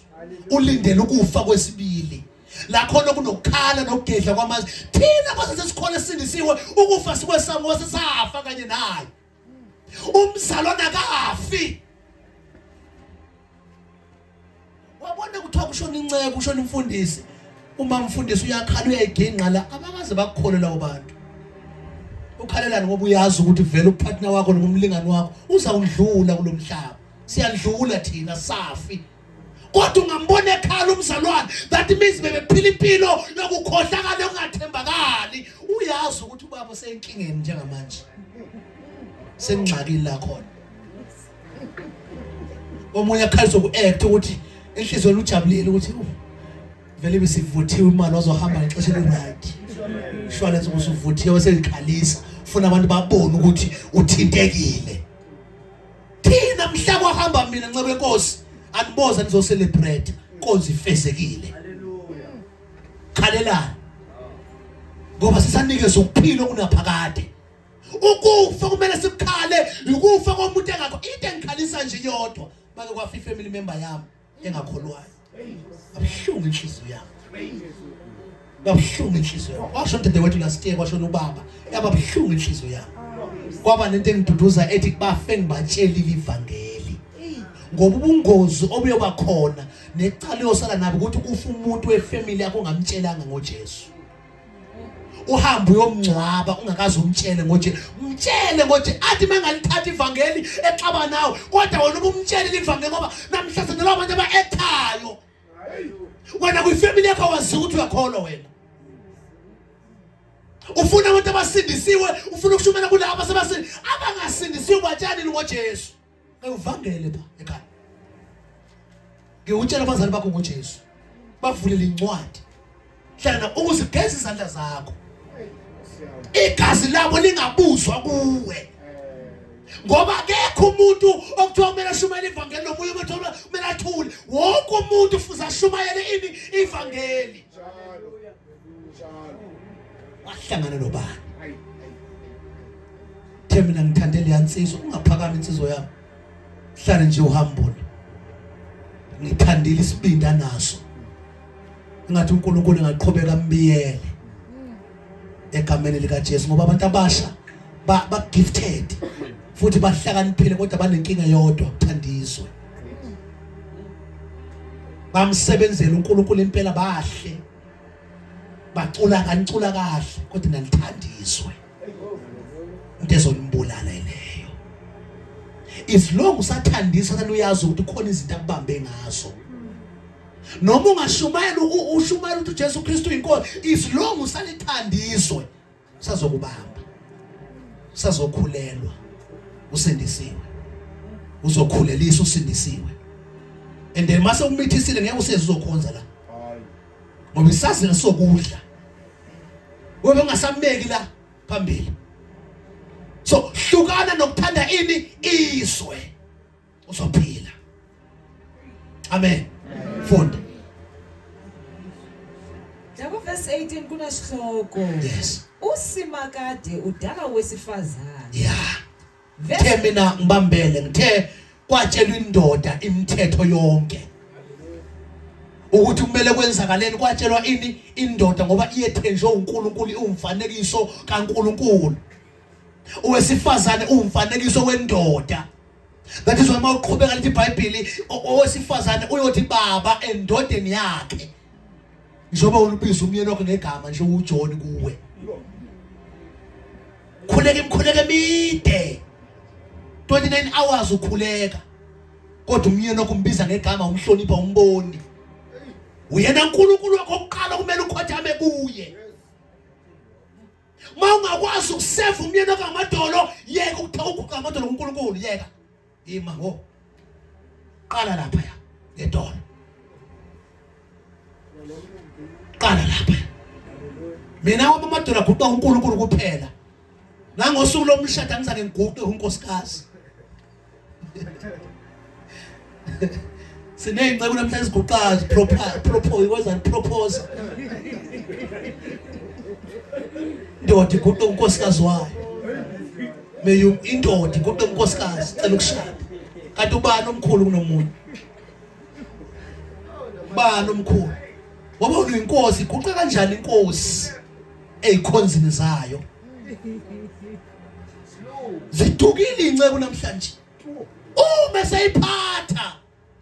ulindele ukufa kwesibili la khona kunokukhala nokugedla kwamazwi thina kwase sikhona sindisiwe ukufa sikwesango wasesafa kanye naye umzalwana kafi wabona kuthiwa kushona inceke kushona umfundisi uma umfundisi uyakhala uyayiginqa la abakaze bakukhole labo bantu ukhalelani ngoba uyazi ukuthi vele upartner wakho nomlingani wakho uzawudlula kulomhlaba siyadlula thina safi kodwa ungambona ekhala umzalwane that means bebephila impilo yokukhohlakala ungathembakali uyazi ukuthi ubaba seyinkingeni njengamanje sengxakile la khona omunye akhalisa ukuact ukuthi enhlizweni ujabulile ukuthi vele besivuthiwe imali wazohamba ngexesha le-right insurance usuvuthiwe waselikhalisa ufuna abantu babone ukuthi uthintekile thina mhla kwahamba mina ncebe enkosi aniboza nizo celebrate inkonzo ifezekile haleluya khalelana ngoba sisanikeza ukuphila kunaphakade ukufa kumele sikhale ukufa komuntu engakho into engikhalisa nje yodwa make kwafa ifamily member yami engakholwayo abhlungu inhliziyo yami abhlungu inhliziyo yami washo dadewethu last year kwasho ubaba yababhlungu inhliziyo yami kwaba nento engiduduza ethi bafe ngibatshela ivangeli ngoba ubungozi obuyoba khona necala yosala nabo ukuthi kufa umuntu wefamily yakho ongamtshelanga ngoJesu uhamba uyomncwaba ungakazi umtshele ngoJesu mtshele ngoJesu athi mangalithatha ivangeli exaba nawe kodwa wena ubumtshele ivangeli ngoba namhlanje nalabo abantu abaethayo wena kuyifamily yakho wazi ukuthi uyakholwa wena ufuna abantu abasindisiwe ufuna ukushumela kulabo abangasindisiwe batshani ngoJesu ngivangele ba ekhaya ngiyutshela abazali bakho ngoJesu bavulele incwadi hlala ukuzigeza izandla zakho igazi labo lingabuzwa kuwe ngoba akekho umuntu okuthiwa kumele ashumayele ivangeli nomunye umuntu kumele athule wonke umuntu ufuza ashumayele ini ivangeli wahlangana nobani mina ngithandele yansizwa ungaphakama insizwa yami hlale nje uhambona ngithandile isibinda naso ngathi uNkulunkulu engaqhubeka mbiyele egameni lika Jesu ngoba abantu abasha ba gifted futhi bahlakaniphile kodwa banenkinga yodwa ukuthandiswa bamsebenzela uNkulunkulu impela bahle bacula kahle kodwa nalithandiswe into ezonimbulala leyo is long usathandiswa kanti uyazi ukuthi khona izinto akubambe ngazo noma ungashumayela ushumayela ukuthi uJesu Kristu inkosi, is long usalithandiswe sazokubamba, sazokhulelwa usindisiwe, uzokhuleliswa usindisiwe. And then mase umithisile ngeke useze uzokhonza la, ngoba isazi nesokudla webe ungasameki la phambili. So hlukana nokuthanda ini izwe uzophila. Amen. Funda. Njalo verse 18 kunesihloko. Yes. Usimakade udala wesifazane. Yeah. Ngithe mina ngibambele ngithe kwatshelwa indoda imithetho yonke ukuthi kumele kwenzakaleni, kwatshelwa ini indoda ngoba iyethenjwe uNkulunkulu, umfanekiso kaNkulunkulu. Owesifazane umfanekiso wendoda. That is why mawuqhubeka lithi iBhayibheli owesifazane uyothi baba endodeni yakhe. Njoba ulibiza umyeni wakhe ngegama nje uJohn kuwe. Khuleke mide. 29 hours ukhuleka. Kodwa umyeni wakhe umbiza ngegama, umhlonipha, umboni. Uyena uNkulunkulu wakho oqala kumele ukhothame kuye. Mawungakwazi ukuseva umyeni wakho ngamadolo, yeka ukuthawuka ngamadolo kuNkulunkulu, yeka. Ima ho. Qala lapha ya ngedolo. Qala lapha. Mina wami amadoda aguqa uNkulunkulu kuphela. Nangosuku lomshado ngizake ngiguqe unkosikazi. Sineyingcebo namhlanje siguqazi propose. Ndoda iguqe unkosikazi wayo. Meyu indoda iguqe unkosikazi cela ukushada. Kanti ubani omkhulu kunomuntu? Ubani omkhulu? Ngoba uyinkosi, iguqe kanjani inkosi ezikhonzini zayo? Zidukile incebo namhlanje. Uma seyiphatha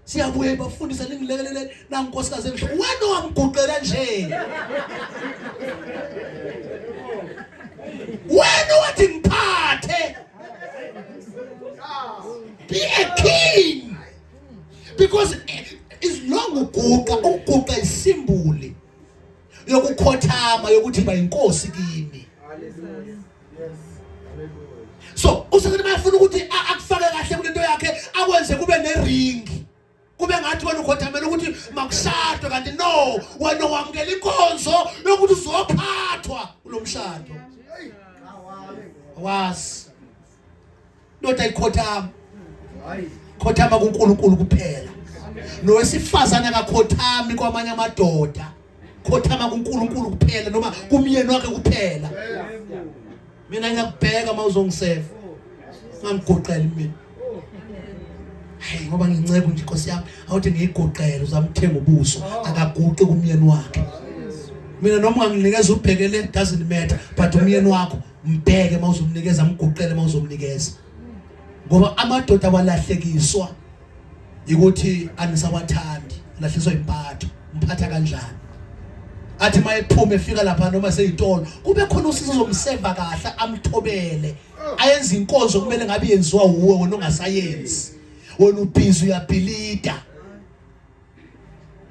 siyabuye bafundisa ningilekelele nankosikazi emhlophe. Wena wamguqela nje. Wena wathi ngiphathe. Be a king. Because it's long ukuguqa isimboli yokukhothama yokuthi bayinkosi kimi. So usengene mayafuna ukuthi akufake kahle kulento yakhe, akwenze kube nering, kube ngathi wena ukhothamela ukuthi makushadwe, kanti no, wena wamukela inkonzo yokuthi uzophathwa kulomshado. Was ndoda ikhothama, khothama kuNkulunkulu kuphela. Nowesifazane akakhothami kwamanye amadoda, khothama kuNkulunkulu kuphela noma kumyeni wakhe kuphela. Mina ngiyakubheka mawuzongiseva, ngangiguqela mina. Hey, ngoba ngincebe nje Nkosi yami, awuthi ngiyigoqela uzamthenga ubuso, akaguqe kumyeni wakhe. Mina noma unganginikeza ubhekele, doesn't matter, but umyeni wakho mbheke mawuzomnikeza, mguqele mawuzomnikeza. Ngoba amadoda awalahlekiswa ukuthi anisawathandi, lahliswa impatho, umphatha kanjani. Athi mayephuma efika lapha noma seyitolo, kube khona usizo zomseva kahle, amthobele, ayenza inkonzo kumele ngabe yenziwa uwe, wena ongasayenzi. Wena ubhizi uyabhilida.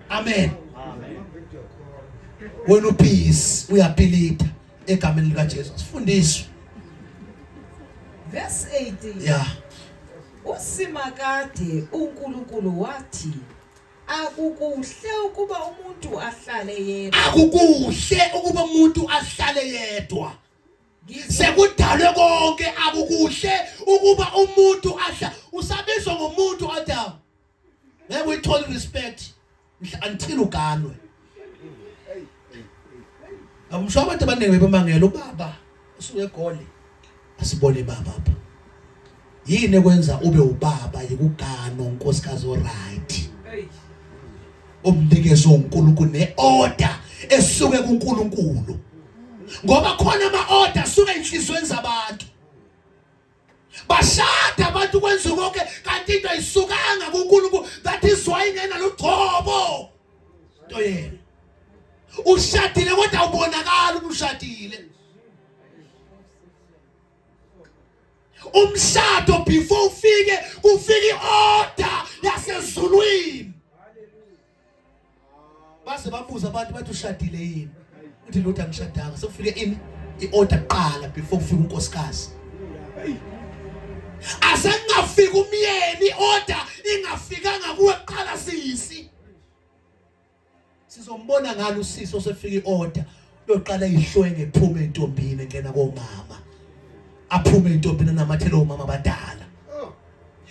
Amen. Wena ubhizi uyabhilida egameni lika Jesu. Sifundiswe. Verse 18. Yeah. Usimakade uNkulunkulu wathi akukuhle ukuba umuntu ahlale yedwa. Akukuhle ukuba umuntu ahlale yedwa. Sekudalwe konke akukuhle ukuba umuntu ahlale. Usabizwa ngomuntu Adam. Ngeke uyithole respect until uganwe. Amsho abantu abaningi bebamangela ubaba usuke eGoli. Asibone baba apha. Yini ekwenza ube ubaba yikugana unkosikazi oright. Umnikeza uNkulunkulu neorder esuke kuNkulunkulu. Ngoba khona ama-order asuke enhlizweni zabantu. Bashada abantu kwenza konke kanti into ayisukanga kuNkulunkulu. That is why ingena lugcobo. Into yena. Ushadile kodwa ubonakala ubushadile. Umshado before ufike kufika iorder yasezulwini. base babuza abantu bathi ushadile yini uthi lutho angishadanga sekufike ini iorder qala before kufika unkosikazi asengafika umyeni order ingafikanga kuwe qala sisi sizombona ngalo usiso sefika iorder loqala ihlwenge ephume intombini engena komama aphume intombini namathelo omama abadala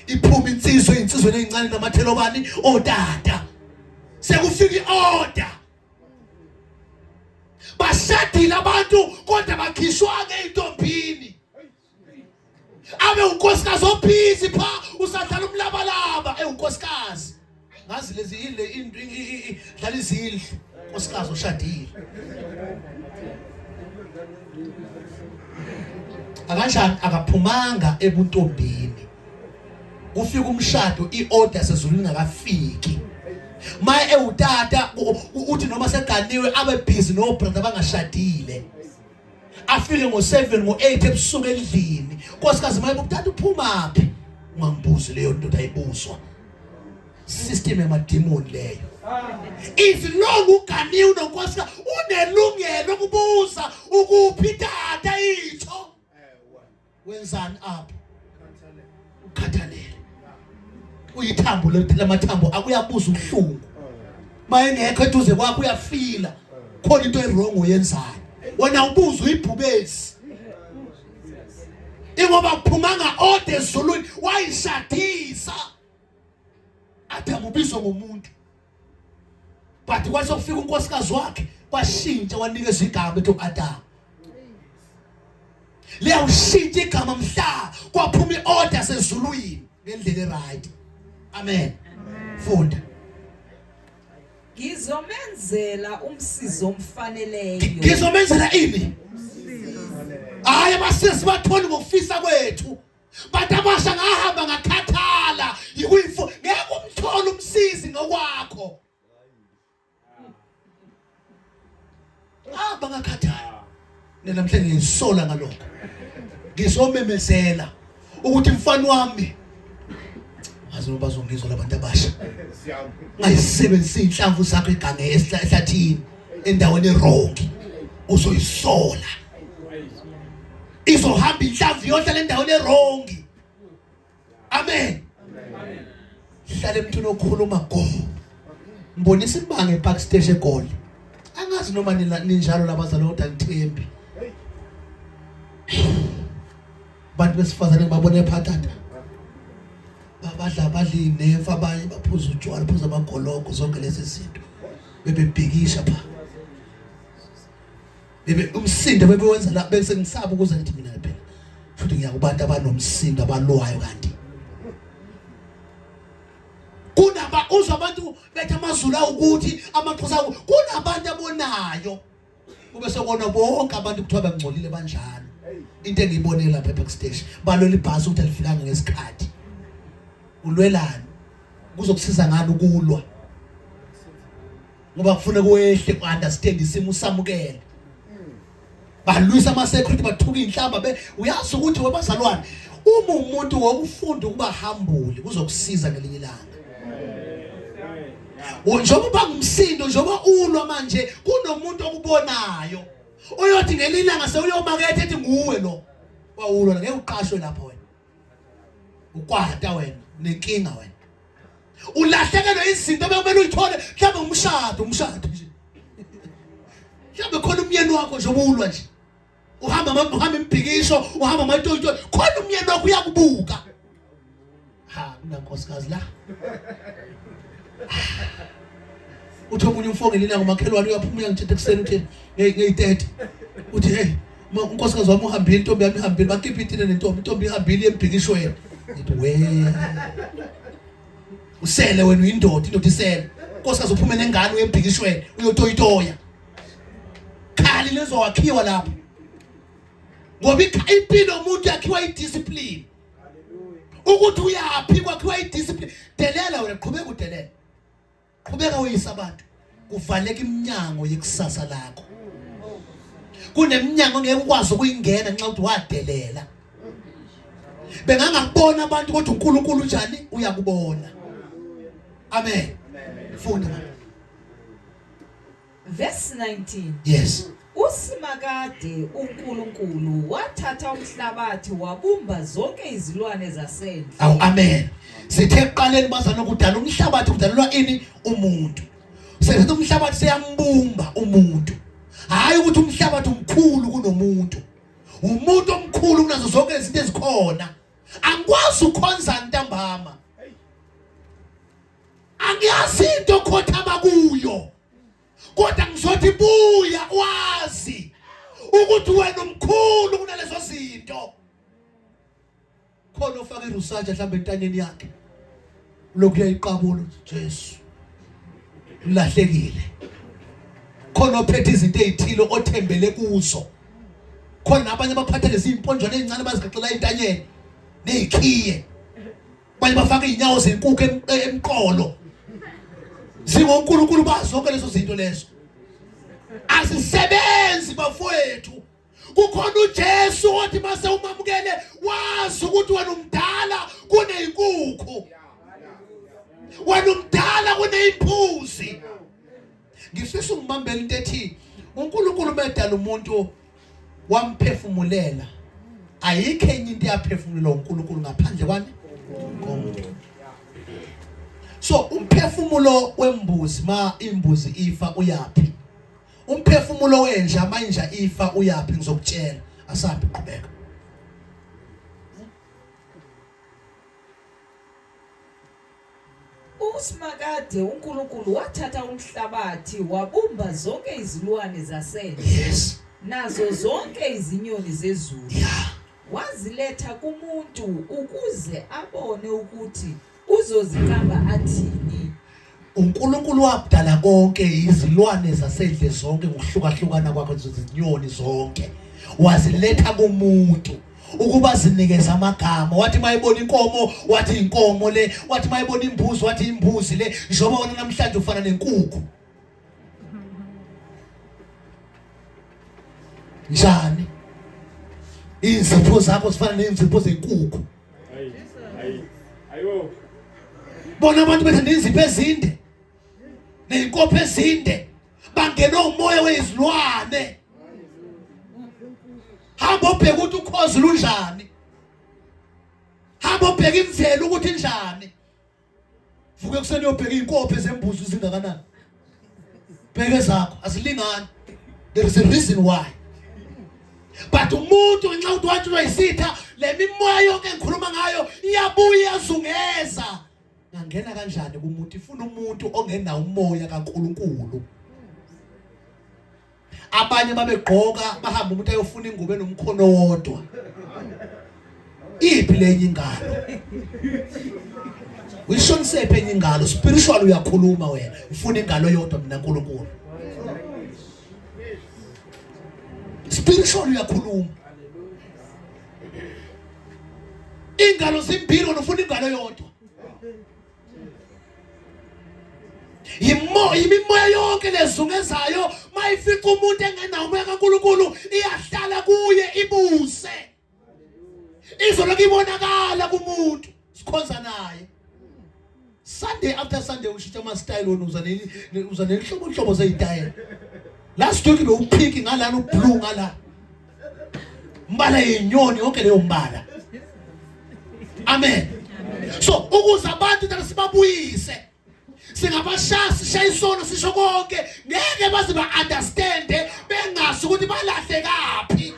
iphume insizwe ezincane namathelo bani otata sekufika iorder bashadile abantu kodwa bakhishwa ngeintombini abe unkosikazi ophizi pha usadlala umlabalaba unkosikazi ngazi lezi ile dlala izindlu unkosikazi oshadile akanjani akaphumanga ebuntombini kufika umshado iorder sezulwini ngakafiki maye ewutata uthi noma seganiwe abe busy no brother bangashadile afike ngo7 ngo8 ebusuku endlini nkosikazi maye ubutata uphumaphi ungambuzi leyo nto ayibuzwa system yamademon leyo izilongo uganiwe nonkosikazi unelungelo ukubuza ukuphi tata itho wenzani apho ukhathalele uyithambo lamathambo akuyabuza ubuhlungu mayengekho eduze kwakho uyafila khona into errong oyenzayo wena ubuza uyibhubesi ingoba kuphumanga order ezulwini wayishadisa athamubizwa ngomuntu but kwase kufika unkosikazi wakhe kwashintsha wanikeza igama ethi Adam leyo ushintsha igama mhla kwaphuma iorder sezulwini ngendlela right amen funda ngizomenzela umsizo omfaneleyo ngizomenzela ini hayi abasisi bathoni ngokufisa kwethu bathi abasha ngahamba ngakhathala yikuyifo ngeke umthola umsizi ngokwakho bangakhathala namhlanje ngisola ngalokho ngizomemezela ukuthi mfana wami azoba bazongizwa labantu abasha ngayisebenzisa inhlamvu zakho egange ehlathini endaweni erongi uzoyisola izohamba inhlamvu yohlala endaweni erongi amen hlale emntwini okhuluma go mbonisa ibanga epark station eGoli angazi noma ninjalo labazali kodwa ngithembi bantu besifazane babone phathata badla inefa abanye baphuza utshwala baphuza amagoloko zonke lezi zinto bebebhikisha pha umsindo bebewenza la bese ngisaba ukuze ngithi mina phela futhi ngiyakubantu abanomsindo abalwayo kanti kunaba uzwa abantu bethe amazulu ukuthi amaqhosa kunabantu abonayo kube sekona bonke abantu kuthiwa bangcolile banjalo into engiyibonile lapha eBackstage balwela ibhasi ukuthi alifikanga ngesikhathi ulwelana kuzokusiza ngani ukulwa ngoba kufuna kwehle ku-understand isimo usamukele balwisa ama-security bathuka inhlamba uyazi ukuthi webazalwane uma umuntu wokufunda ukuba humble kuzokusiza ngelinye ilanga njengoba uba ngumsindo njengoba ulwa manje kunomuntu okubonayo oyothi ngelinye ilanga sewuyomakethe ethi nguwe lo wawulwa ngeke uqashwe lapho wena ukwata wena nenkinga wena ulahlekelwe izinto bekumele uyithole mhlawumbe umshado nje mhlawumbe khona umyeni wakho nje obulwa nje uhamba impikisho uhamba amatoyito khona umyeni wakho uyakubuka kunankosikazi la uthi omunye umfongela ilanga umakhelwane uyaphuma uyangithethe ekuseni uthi ngeyi30 uthi hey unkosikazi wami uhambile intombi yami ihambile bakhipha ithina nentombi ihambile embhikishweni ngithi we usele wena uyindoda isele unkosikazi uphume nengane uyembhikishweni uyotoyitoya khali lezowakhiwa lapho ngoba impilo yomuntu yakhiwa idiscipline ukuthi uyaphi kwakhiwa idiscipline delela wena qhubeka udelela qhubeka uyisa abantu kuvaleka iminyango yekusasa lakho kuneminyango ngeke ukwazi ukuyingena nxa uthi wadelela bengangakubona abantu ukuthi uNkulunkulu njani uyakubona amen funda Verse 19. Yes. uSimakade uNkulunkulu wathatha umhlabathi wabumba zonke izilwane zasendle. Awu amen. Sithe eqaleni bazana ukudala umhlabathi kudalelwa ini umuntu. Sethi umhlabathi seyambumba umuntu. Hayi ukuthi umhlabathi umkhulu kunomuntu. Umuntu omkhulu kunazo zonke izinto ezikhona. Angikwazi ukhonza ntambama. Angiyazi into khothama kuyo. Kodwa ngizothi buya wazi ukuthi wena umkhulu kunalezo zinto. Khona ufaka iresearch mhlawumbe entanyeni yakhe. Lokhu yayiqabula Jesu. Ulahlekile. Khona ophethe izinto ezithile othembele kuzo. Khona abanye baphatha lezi imponjwana ezincane bazigaxela entanyeni nezikhiye. Banye bafaka inyawo zenkukhu emqolo. Singonkulunkulu bazo zonke lezo zinto lezo. Asisebenzi bafowethu. Kukhona uJesu othi mase umamukele wazi ukuthi wena umdala kunezinkukhu. Wena umdala kunezimbuzi. Ngifisa ungibambela into ethi uNkulunkulu medala umuntu wamphefumulela. Ayikho enye into yaphefumulela uNkulunkulu ngaphandle kwani komuntu. So umphefumulo wembuzi imbuzi ifa uyapi? Umphefumulo wenja manje ifa uyapi ngizokutshela. Asabi qhubeka. uSimakade uNkulunkulu wathatha umhlabathi wabumba zonke izilwane zasendle. Yes. Nazo zonke izinyoni zezulu. Yeah. Waziletha kumuntu ukuze abone ukuthi uzozikamba athini. uNkulunkulu wabudala konke izilwane zasendle zonke ngokuhlukahlukana kwakho izinyoni zonke. Waziletha kumuntu ukuba zinikeze amagama. Wathi mayibona inkomo wathi inkomo le, wathi mayibona imbuzi wathi imbuzi le, njengoba wona namhlanje ufana nenkukhu. Njani? Izipho zakho zifana nezipho zenkukhu. Ayiwo. Bona abantu bethanda izipho ezinde. Neinkopho ezinde. Bangena umoya wezilwane. Hamba ubheke ukuthi ukhozi lunjani. Hamba ubheke imvelo ukuthi injani. Vuke kuseni uyobheka inkopho ezembuzi zingakanani. Bheke zakho azilingani. There is a reason why. But umuntu nxa uthi wathi uyisitha le mimoya yonke engikhuluma ngayo iyabuya yazungeza. Ngangena kanjani kumuntu ifuna umuntu ongena umoya kaNkulunkulu. Abanye babegqoka bahamba umuntu ayofuna ingubo enomkhono wodwa. Iphi lenye ingalo? Uyishonisephe enye ingalo spiritual uyakhuluma wena. Ufuna ingalo yodwa mina uNkulunkulu. Spiritual uyakhuluma. Ingalo zimbili wena ufuna ingalo yodwa. Imimoya yonke lezungezayo mayifica umuntu engena umoya kaNkulunkulu iyahlala kuye ibuse. Izoloku ibonakala kumuntu sikhonza naye. Sunday after Sunday ushintsha ama style wona uza nenhlobo zezitayela. Last week bewupiki ngalana ublue ngala. Mbala yenyoni yonke leyo mbala. Amen. So ukuze abantu nasibabuyise singabashasi shayisono sisho konke ngeke baze ba understand bengazi ukuthi balahle kaphi.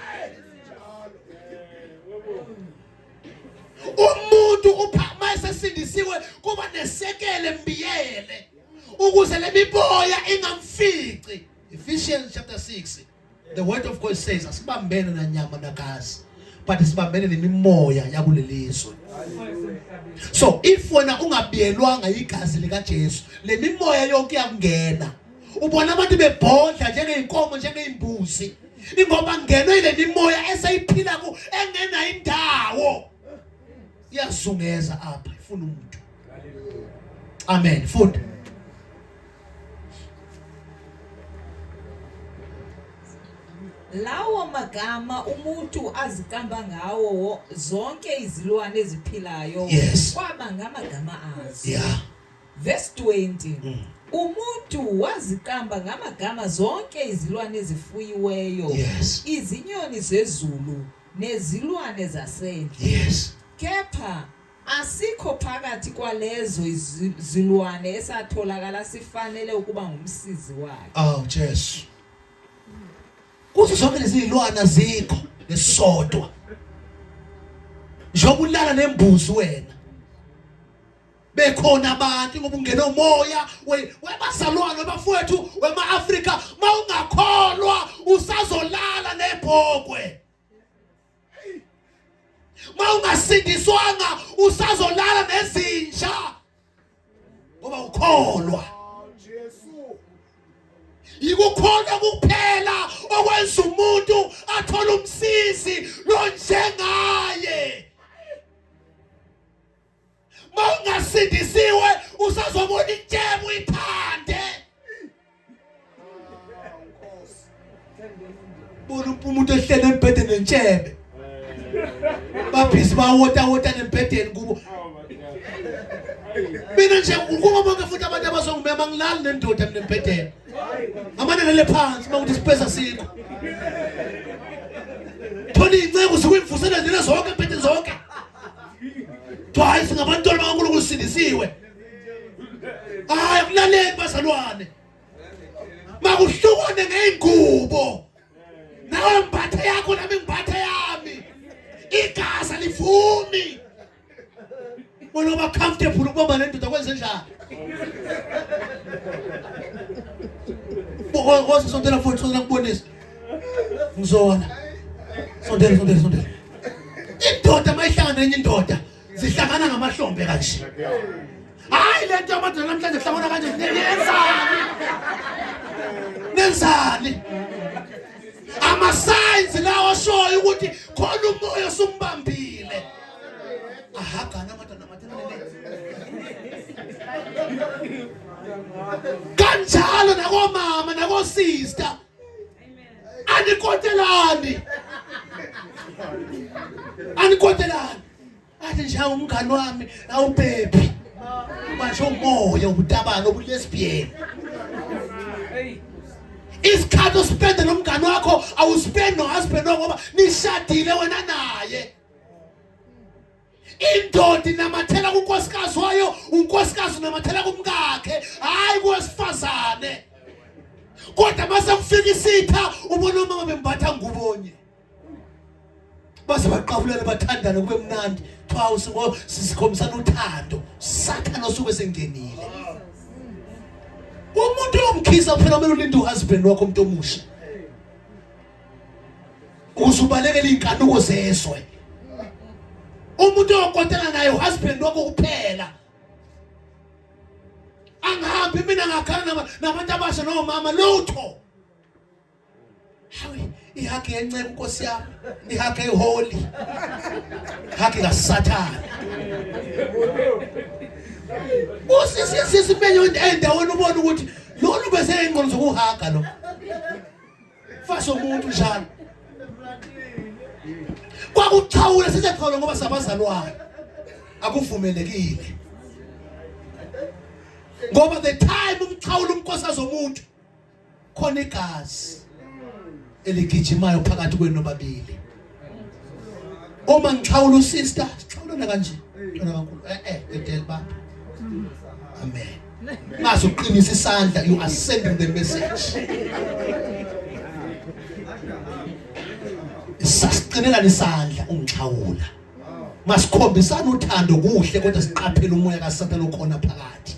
Umuntu uphama esindisiwe kuba nesekele mbiyele ukuze le miboya ingamfici. Ephesians chapter 6 the word of God says asibambene nanyama nagazi but sibambene nemimoya yakulelizwe. So if wena ungabiyelwanga igazi lika Jesu le mimoya yonke yakungena. Ubona abantu bebhodla njengeinkomo njengezimbuzi. Ingoba ngenwe ile mimoya esayiphila ku engena indawo. Iyazungeza apha ifuna umuntu. Amen. Funda. Lawo magama umuntu azikamba ngawo zonke izilwane eziphilayo Yes. kwaba ngamagama azo. Yeah. Verse 20. Umuntu waziqamba ngamagama zonke izilwane ezifuyiweyo, Yes. izinyoni zezulu nezilwane zasendle. Yes. Kepha asikho phakathi kwalezo izilwane esatholakala sifanele ukuba ngumsizi wakhe. Oh Jesu. Kuthi zonke lezi zilwane azikho nesodwa. Njengoba ulala nembuzi wena. Bekhona abantu ngoba ungena umoya webazalwane bafowethu wema-Afrika mawungakholwa usazolala nebhokwe. Mawungasindiswanga usazolala nezinja ngoba ukholwa. Yikukholwa kuphela okwenza umuntu athola umsizi lo njengaye. Mawungasindisiwe usazobona intshebo ithande. Bona umuntu ehlele embhedeni nentshebe. Baphisi bawota nembhedeni kubo. Mina nje ukuba bonke futhi abantu abazongimema ngilali nendoda mina embhedeni. Amanene phansi mawuthi sipesa sikho. Thona inceke usukwimvusela zile zonke embhedeni zonke. Hayi singabantwana bakaNkulunkulu sindisiwe. Hayi akulaleki bazalwane. Makuhlukane ngeingubo. Nawe mbathe yakho nami ngimbathe yami. Igazi alivumi. Bona ba comfortable ukubamba nendoda kwenze njani? Bokwase sondela futhi sondela kubonisa. Ngizona. Sondela. Indoda mayihlangana nenye indoda zihlangana ngamahlombe kanje. Hayi lento yamadodana namhlanje hlangana kanje nenzani? Ama signs lawo ashoyo ukuthi khona umoya osumbambile. Ahagana amadodana kanjalo nakomama nakosister. Anikotelani. Athi nje umngani wami awubhebhi. Manje umoya ubutabana obulesbian. Isikhathi uspende nomngani wakho awuspend no husband ngoba nishadile wena naye. Indoda inamathela kunkosikazi wayo, unkosikazi unamathela kumkakhe, hayi kuwesifazane. Kodwa mase kufika isitha ubona umama bembatha ngubonye. Base baqabulele bathandana kube mnandi. Thawu sikhombisana uthando. Sathana osuke sengenile. Umuntu omkhisa phela kumele ulinde uhusband wakho umuntu omusha. Usubalekela inkanuko zeswe. Umuntu okontela naye uhusband wakho kuphela. Angihambi mina ngakhala nabantu abasha nomama lutho. Hayi ihake yenceke inkosi yami, ihake eholy. Hake kaSathana. Usisi menyo endaweni ubona ukuthi lolu bese engqondo zokuhaga lo. Faso umuntu njalo. Kwakuthawula sisexolo ngoba sabazalwane. Akuvumelekile. Ngoba the time umthawula umkhosazi omuntu khona igazi eligijimayo phakathi kwenu nobabili. Uma ngithawula usister, sithawulana kanje. Ntwana kaNkulunkulu. Edel baba. Amen. Mase uqinisa isandla, you are sending the message. Sasiqinela isandla ungixhawula. Masikhombisana uthando kuhle kodwa siqaphele umoya kaSathane okhona phakathi.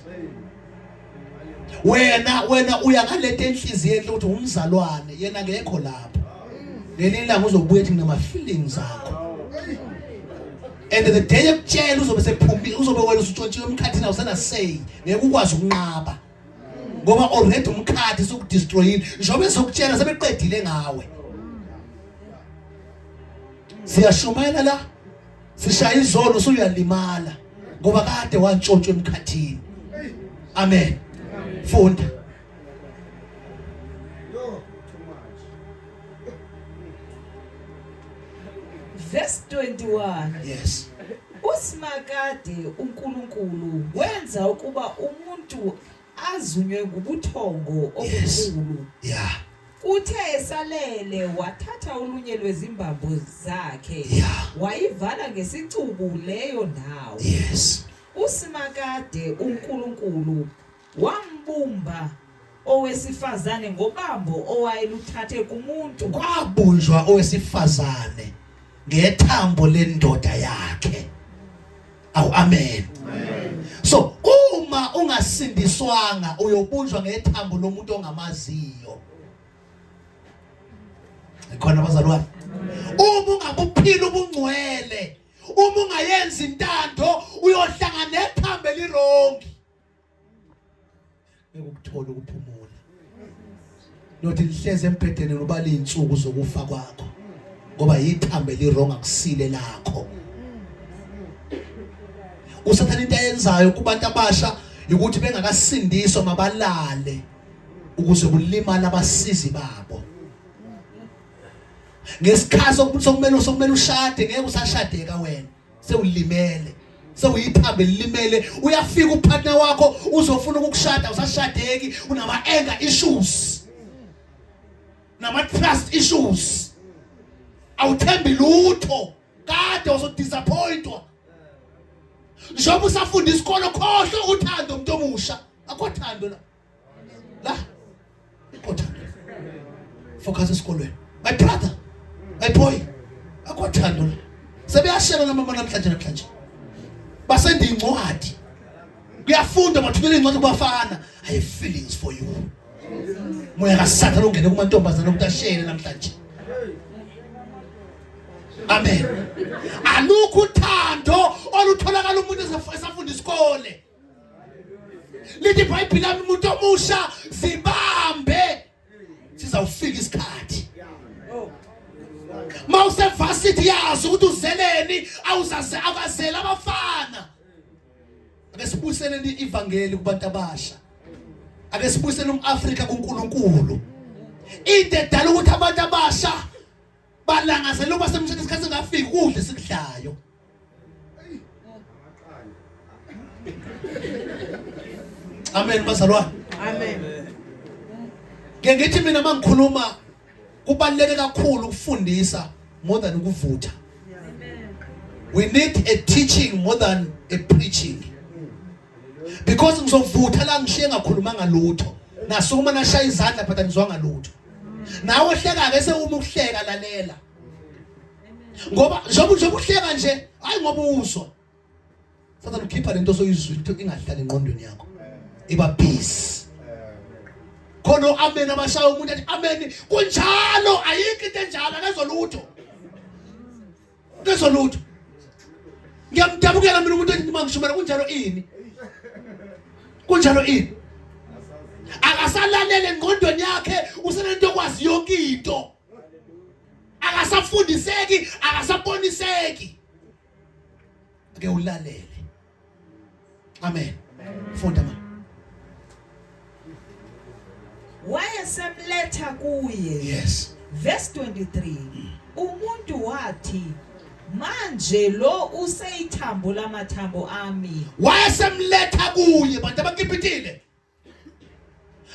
Wena uyangalethe enhliziyweni ukuthi umzalwane yena ngekho lapha. Lelilanga uzobuya ethi nama feelings akho. And the day yokutshela uzobe sephumile, uzobe wena usutshontshiwe emkhathini awusena say, ngeke ukwazi ukunqaba. Ngoba already umkhathi sokudestroyini, njobe sokutshela sebeqedile ngawe. Siyashumayela la. Sishaya izolo usuyalimala ngoba kade wantshontshwa emkhathini. Amen. Funda. Verse 21. Yes. Usimakade uNkulunkulu wenza ukuba umuntu azunywe ngubuthongo Yes. obukhulu. Yeah. Uthe esalele wathatha olunye lwezimbambo zakhe Yeah. wayivala ngesicubu leyo ndawo. Yes. uSimakade uNkulunkulu wambumba owesifazane ngobambo owayeluthathe kumuntu. Kwabunjwa owesifazane ngethambo lendoda yakhe. Awu amen. So uma ungasindiswanga uyobunjwa ngethambo lomuntu ongamaziyo. Ikhona abazalwane. Uma ungabuphila ubungcwele, uma ungayenza intando uyohlangana nethambo elirongi. Ngekuthola ukuphumula. Nothi lihleze empedeni ubale insuku zokufa kwakho. Ngoba yithambo elironga kusile lakho. Usathana into ayenzayo kubantu abasha ukuthi bengakasindiswa mabalale ukuze kulimala abasizi babo. Ngesikhathi sokumele ushade ngeke usashadeka wena. Sewulimele. Sewuyithambo elimele. Uyafika upartner wakho uzofuna ukukushada usashadeki unama anger issues. Nama trust issues. Awuthembi lutho. Kade usodisappointwa. Njengoba usafunda isikolo khohle uthando umuntu omusha. Akhothando la. La. Akhothando. Focus esikolweni. My brother. My boy. Akhothando la. Sebeyashela namama namhlanje. Basenda incwadi. Kuyafunda bathumela incwadi kubafana. I have feelings for you. Moya kaSathane ungene kumantombazana ukuthi ashele namhlanje. Amen. Alukho uthando olutholakala umuntu esafunda isikole. Lithi iBhayibheli lami umuntu omusha zibambe sizawufika isikhathi. Mawuse varsity yazi ukuthi uzeleni awuzaze abazela abafana. Ake sibusele ivangeli kubantu abasha. Ake sibusele umAfrika kuNkulunkulu. Into edala ukuthi abantu abasha balangazela uba semshini isikhathi singafiki kudle sikudlayo. Amen bazalwane. Amen. Ngithi mina mangikhuluma kubaluleke kakhulu ukufundisa more than ukuvutha. We need a teaching more than a preaching. Because ngizovutha la ngishiye ngakhulumanga lutho. Nasukuma nashaya izandla but angizwanga lutho. Nawe hleka ke sewuma ukuhleka lalela. Ngoba njengoba uhleka nje hayi ngoba uzwa. Sathana ukhipha lento soyizwa into ingahlali engqondweni yakho. Iba peace. Khona amen abashaya umuntu athi amen kunjalo ayikho into enjalo akezolutho. Kezolutho. Ngiyamdabukela mina umuntu ethi mangishumela kunjalo ini? Kunjalo ini? Akasalalele engqondweni yakhe usenento okwazi yonke into. Akasafundiseki, akasaboniseki. Ake ulalele. Amen. Funda ma. Wayesemletha kuye. Yes. Verse 23. Umuntu wathi manje lo useyithambo lamathambo ami. Wayesemletha kuye bantu abakipitile.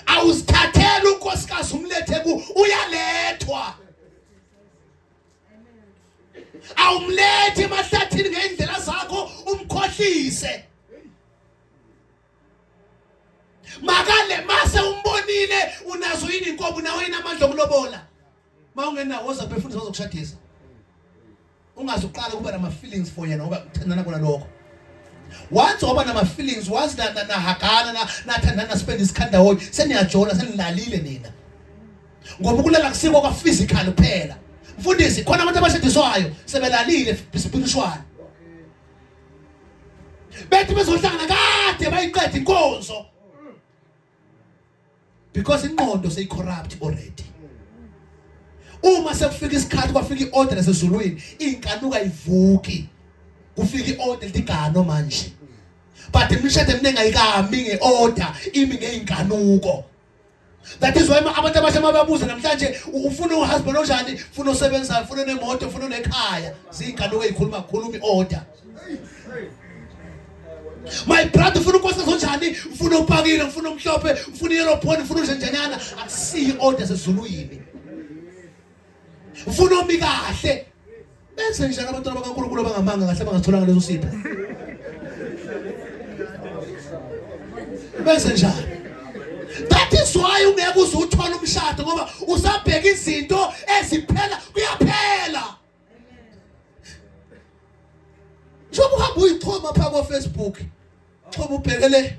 Awusithathela unkosikazi umlethe ku uyalethwa. Awumlethi emahlathini ngendlela zakho umkhohlise. Makale mase umbonile unazo yini inkomo nawe inamandla okulobola. Mawungena woza befundisa uzokushadisa. Ungazuqala kuba nama feelings for yena ngoba uthandana kona lokho. Once oba nama feelings once na Hagana nathandana spend isikhanda hoyi seniyajona senilalile nina. Ngoba ukulala kusiko kwa physical kuphela. Mfundisi khona abantu abashadiswayo sebelalile spiritual. Bethi bezohlangana kade bayiqeda inkonzo. Because inqondo sey corrupt already. Uma sekufika isikhathi kwafika iorder esezulwini inkanuka ivuki. Kufika iorder ligano manje. But imishado eminingi ayikami ngeorder imi ngeinkanuko. That is why abantu abasha mababuza namhlanje ufuna uhusband onjani, ufuna usebenza, ufuna nemoto, ufuna nekhaya. Zinkanuko ezikhuluma iorder. My brother ufuna ukwenza zonjani, ufuna upakile, ufuna umhlophe, ufuna yellow phone, ufuna njenjanyana, akusiyi order sezulwini. Ufuna omi kahle. Benze njani abantwana bakaNkulunkulu abangamanga kahle bangatholanga lezo sipho? Benze njani? That is why ungeke uzuthola umshado ngoba usabheka izinto eziphela kuyaphela. Njoba uhamba uyichoma phaka ku Facebook. Choba ubhekele.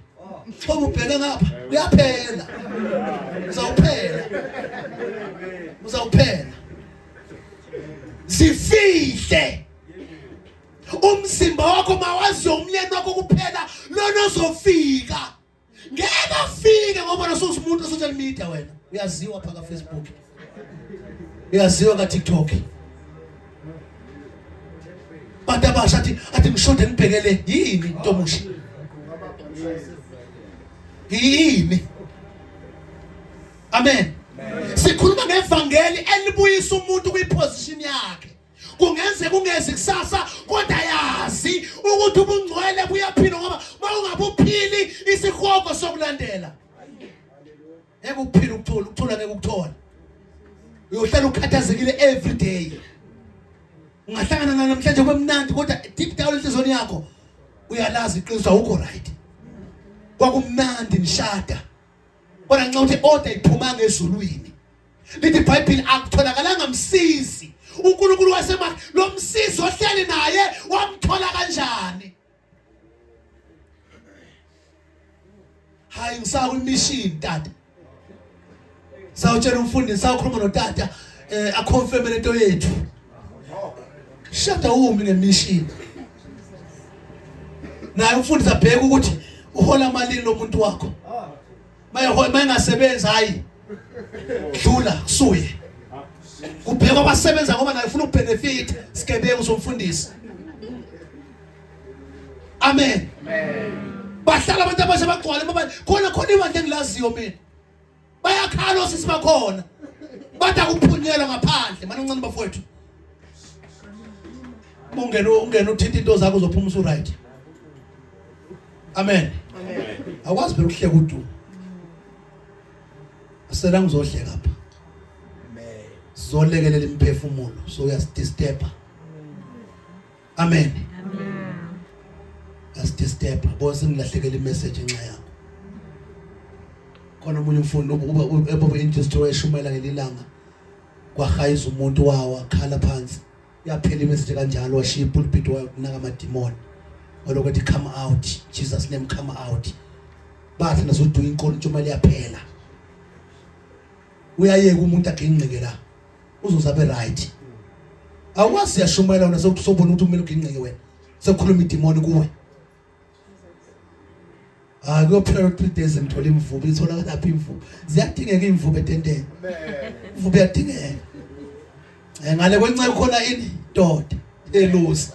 Choba ubheke ngapha. Kuyaphela. Uzawuphela. Zifihle. Umzimba wakho mawazi umyeni wakho kuphela lona uzofika. Ngeke afike ngoba umuntu social media wena. Uyaziwa phaka Facebook. Uyaziwa ka TikTok. Bantu abasha athi ngishonde ngibhekele yini Ntomushi? Yini? Amen. Sikhuluma ngevangeli elibuyisa umuntu kwiposition yakhe. Kungenzeka ungezi kusasa kodwa yazi ukuthi ubungcwele buyaphila ngoba mawungabuphili isihogo sokulandela. Ngeke uphile ukuthola ngeke ukuthola. Uyohlala ukhathazekile every day. Ungahlangana namhlanje kwemnandi kodwa deep down enhlizweni yakho uyalazi iqiniso awukho right. Kwakumnandi nishada. Kodwa nxa uthi order iphumanga ezulwini. Lithi iBhayibheli akutholakala msizi. uNkulunkulu wasema lo msizi ohleli naye wamthola kanjani? Hayi ngisaka imission tata. Sawutshela umfundi sawukhuluma notata aconfirm lento yethu. Shada umi ngemission. Naye umfundi zabheka ukuthi uhola malini lo muntu wakho. Maye ngasebenzi hayi. Dlula kusuye. Kubheka abasebenza ngoba naye ufuna ubenefit sigebengu somfundisi. Amen. Bahlala abantu abasha bagcwala ngoba khona imali engilaziyo mina. Bayakhala osisi bakhona. Bathi akuphunyelwa ngaphandle mana uncane bafowethu. Ungena uthinta into zakho uzophuma usu right. Amen. Akwazi phela ukuhleka udu. Asela ngizohleka apha. Sizolekelela imphefumulo so uyasdisturb. Amen. Asdisturb bose ngilahlekela imessage enxa yakho. Khona umunye umfundi ebobe industry eshumela ngelilanga kwahayiza umuntu wawa khala phansi. Yaphela imessage kanjalo washiya ipulpit wakunaka amademon. Olokuthi come out, Jesus name come out. Bathi nazodu inkolo ntshumayelo yaphela. Uyayeka umuntu aginqike la. Uzozabe right. Awuwazi yashumela wena sokusobona ukuthi umele uginqike wena. Sekukhuluma idemon kuwe. Kuyophela 3 days ngithola imvubu, ithola lapha imvubu. Ziyadingeka imvubu etenteni. Imvubu iyadingeka. Ngale kwenceke khona ini doda elusa.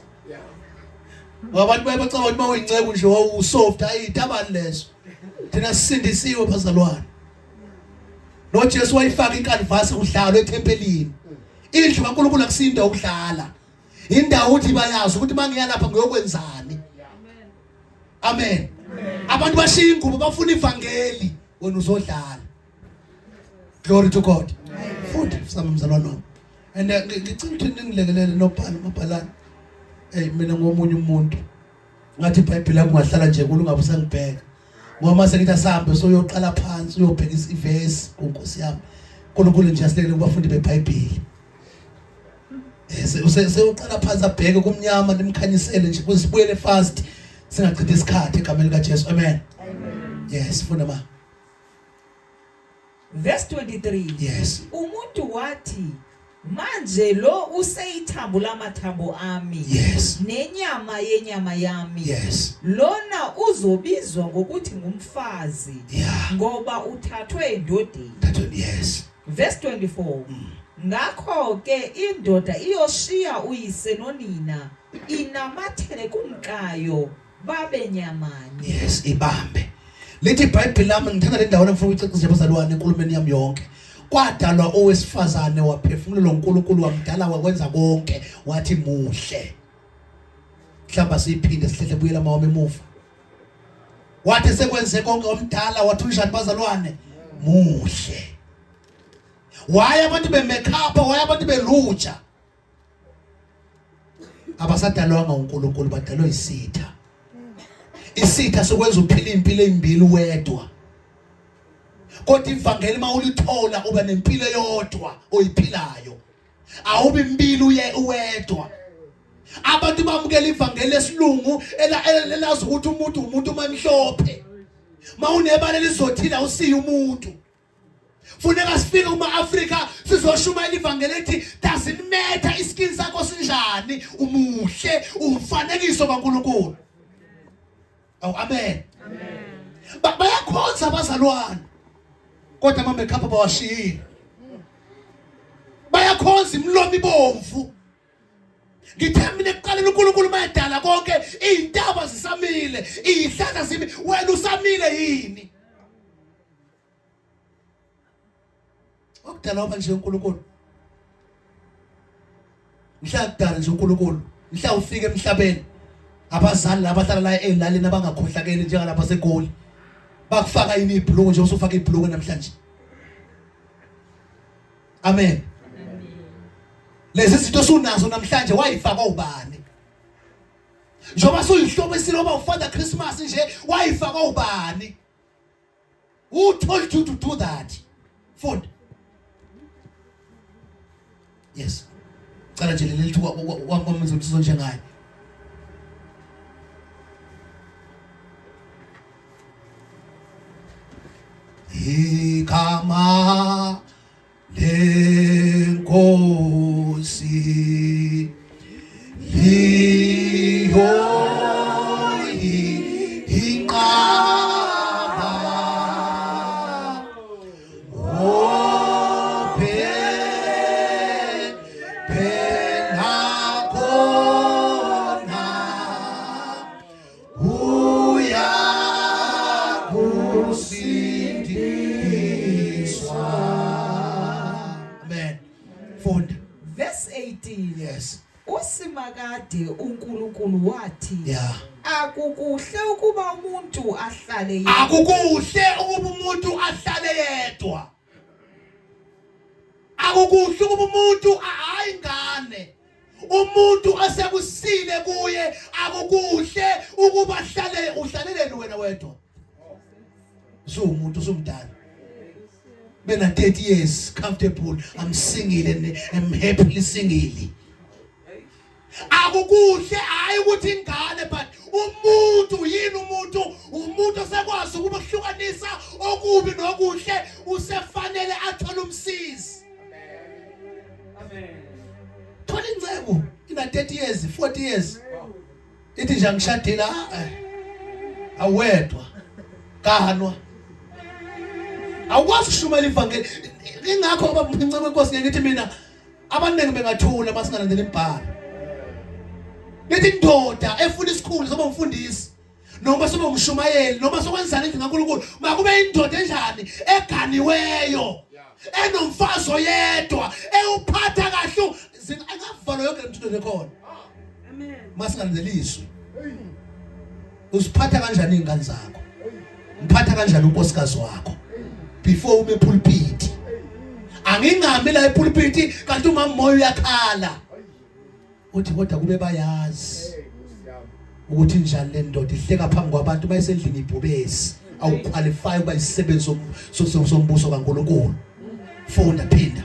Abantu bayabacaba ukuthi mawinceke nje wawusoft ayitabani leso. Thina sisindisiwe bazalwane. No Jesu wayifaka inkanvasi udlalo eThempelini. Indlu kaNkulunkulu akusinda ukudlala. Indawo uthi bayazi ukuthi mangiya lapha ngiyokwenzani. Amen. Abantu bashiya ingubo bafuna ivangeli wena uzodlala. Glory to God. Futhi samamzalwane wami. And ngicela ukuthi ningilekelele nobhala mabhalana. Mina ngomunye umuntu. Ngathi iBhayibheli yakho ungahlala nje kulo ungabe usangibheka. Ngoba sengithi asambe soyoqala phansi uyobheka iverse kuNkosi yami. Nkulunkulu nje asilekelele kubafundi beBhayibheli. Seyoqala phansi abheke kumnyama nimkhanyisele nje kusibuyele fast singachitha isikhathi egameni likaJesu. Amen. Yes, funa ma. Verse 23. Yes. Umuntu wathi manje lo useyithambo lamathambo ami. Yes. Nenyama yenyama yami. Yes. Lona uzobizwa ngokuthi ngumfazi. Yeah. Ngoba uthathwe endodeni. Yes. Verse 24. Ngakho ke indoda iyoshiya uyise nonina inamathele kumkayo babe nyamanye. Yes, ibambe. Lithi iBhayibheli lami ngithanda le ndawo ngifuna ukucacisa bazalwane enkulumeni yami yonke. Kwadalwa owesifazane waphefumulelwa uNkulunkulu wamdala wakwenza konke wathi muhle. Mhlamba siphinde sihlele buyela mawami emuva. wathi sekwenze konke omdala wathi unjani bazalwane muhle. Why abantu be-makeup, why abantu belutsha? Abasadalwanga uNkulunkulu, badalwa isitha. Isitha sokwenza uphila impilo ezimbili wedwa. Kodwa ivangeli mawulithola uba nempilo eyodwa oyiphilayo. Awubi impilo uwedwa. Abantu bamukela ivangeli lesilungu elazi ukuthi umuntu mamhlophe. Mawunebala lizothina usiya umuntu. Funeka sifike uma-Afrika sizoshumayela ivangeli ethi doesn't matter iskin sakho sinjani, umuhle, umfanekiso kaNkulunkulu. Awu amen. Bayakhonza abazalwane. Kodwa ama-makeup bawashiyile. Bayakhonza imlomo ibomvu. Ngithe mina ekuqaleni uNkulunkulu mayedala konke izintaba zisamile, izihlahla zimi, wena usamile yini? Okudala manje uNkulunkulu. Mhla kudala nje uNkulunkulu, mhla ufika emhlabeni, abazali labahlala la ezilalini abangakhohlakeli njengalapha seGoli. Bakufaka yini ibhuluku nje usufaka ibhuluku namhlanje. Amen. Lezi zinto sunazo namhlanje wayifaka ubani? Njoba suyihlobo esiloba uFather Christmas nje wayifaka ubani? Who told you to do that? Fund. Yes. Cala nje leli thuba wamamisa umsizo njengaye. Ikama lenkosi yiyo inqaba ophela uya kusindiswa. Amen. Fund. Verse 18. Yes. Usimakade uNkulunkulu wathi, Yeah. akukuhle ukuba umuntu ahlale yedwa. Akukuhle ukuba umuntu ahlale yedwa. Akukuhle ukuba umuntu ayingane. Umuntu asekusile kuye akukuhle ukuba uhlaleleni wena wedwa. Umuntu usumdala. Bena 30 years comfortable, I'm single and I'm happily single. Akukuhle hayi ukuthi ingane, but umuntu yini umuntu osekwazi ukuhlukanisa okubi nokuhle, usefanele athole umsizi. Amen. Thola incebo ina 30 years 40 years ithi nje ngishadile awedwa kanwa awukwazi ukushumayela ivangeli. Ingakho abamncane inkosi ngithi mina abaningi bengathula masingalandela imibhalo. Lethi indoda efuna isikhulu soba umfundisi noma soba umshumayeli noma sokwenzana into kaNkulunkulu, makube indoda enjani eganiweyo, enomfazi oyedwa, eyuphatha kahle. Angavalo yonke lemithetho lekhona. Amen. Masingalandela izwi. Usiphatha kanjani izingane zakho? Mphatha kanjani unkosikazi wakho? Before ume pulpit. Angingami la epulpit kanti umama moyo uyakhala. Uthi kodwa kube bayazi ukuthi njani le ndoda ihleka phambi kwabantu bayisendlini ibhubesi, awuqualify ukuba isisebenzi sombuso kaNkulunkulu. Funda phinda.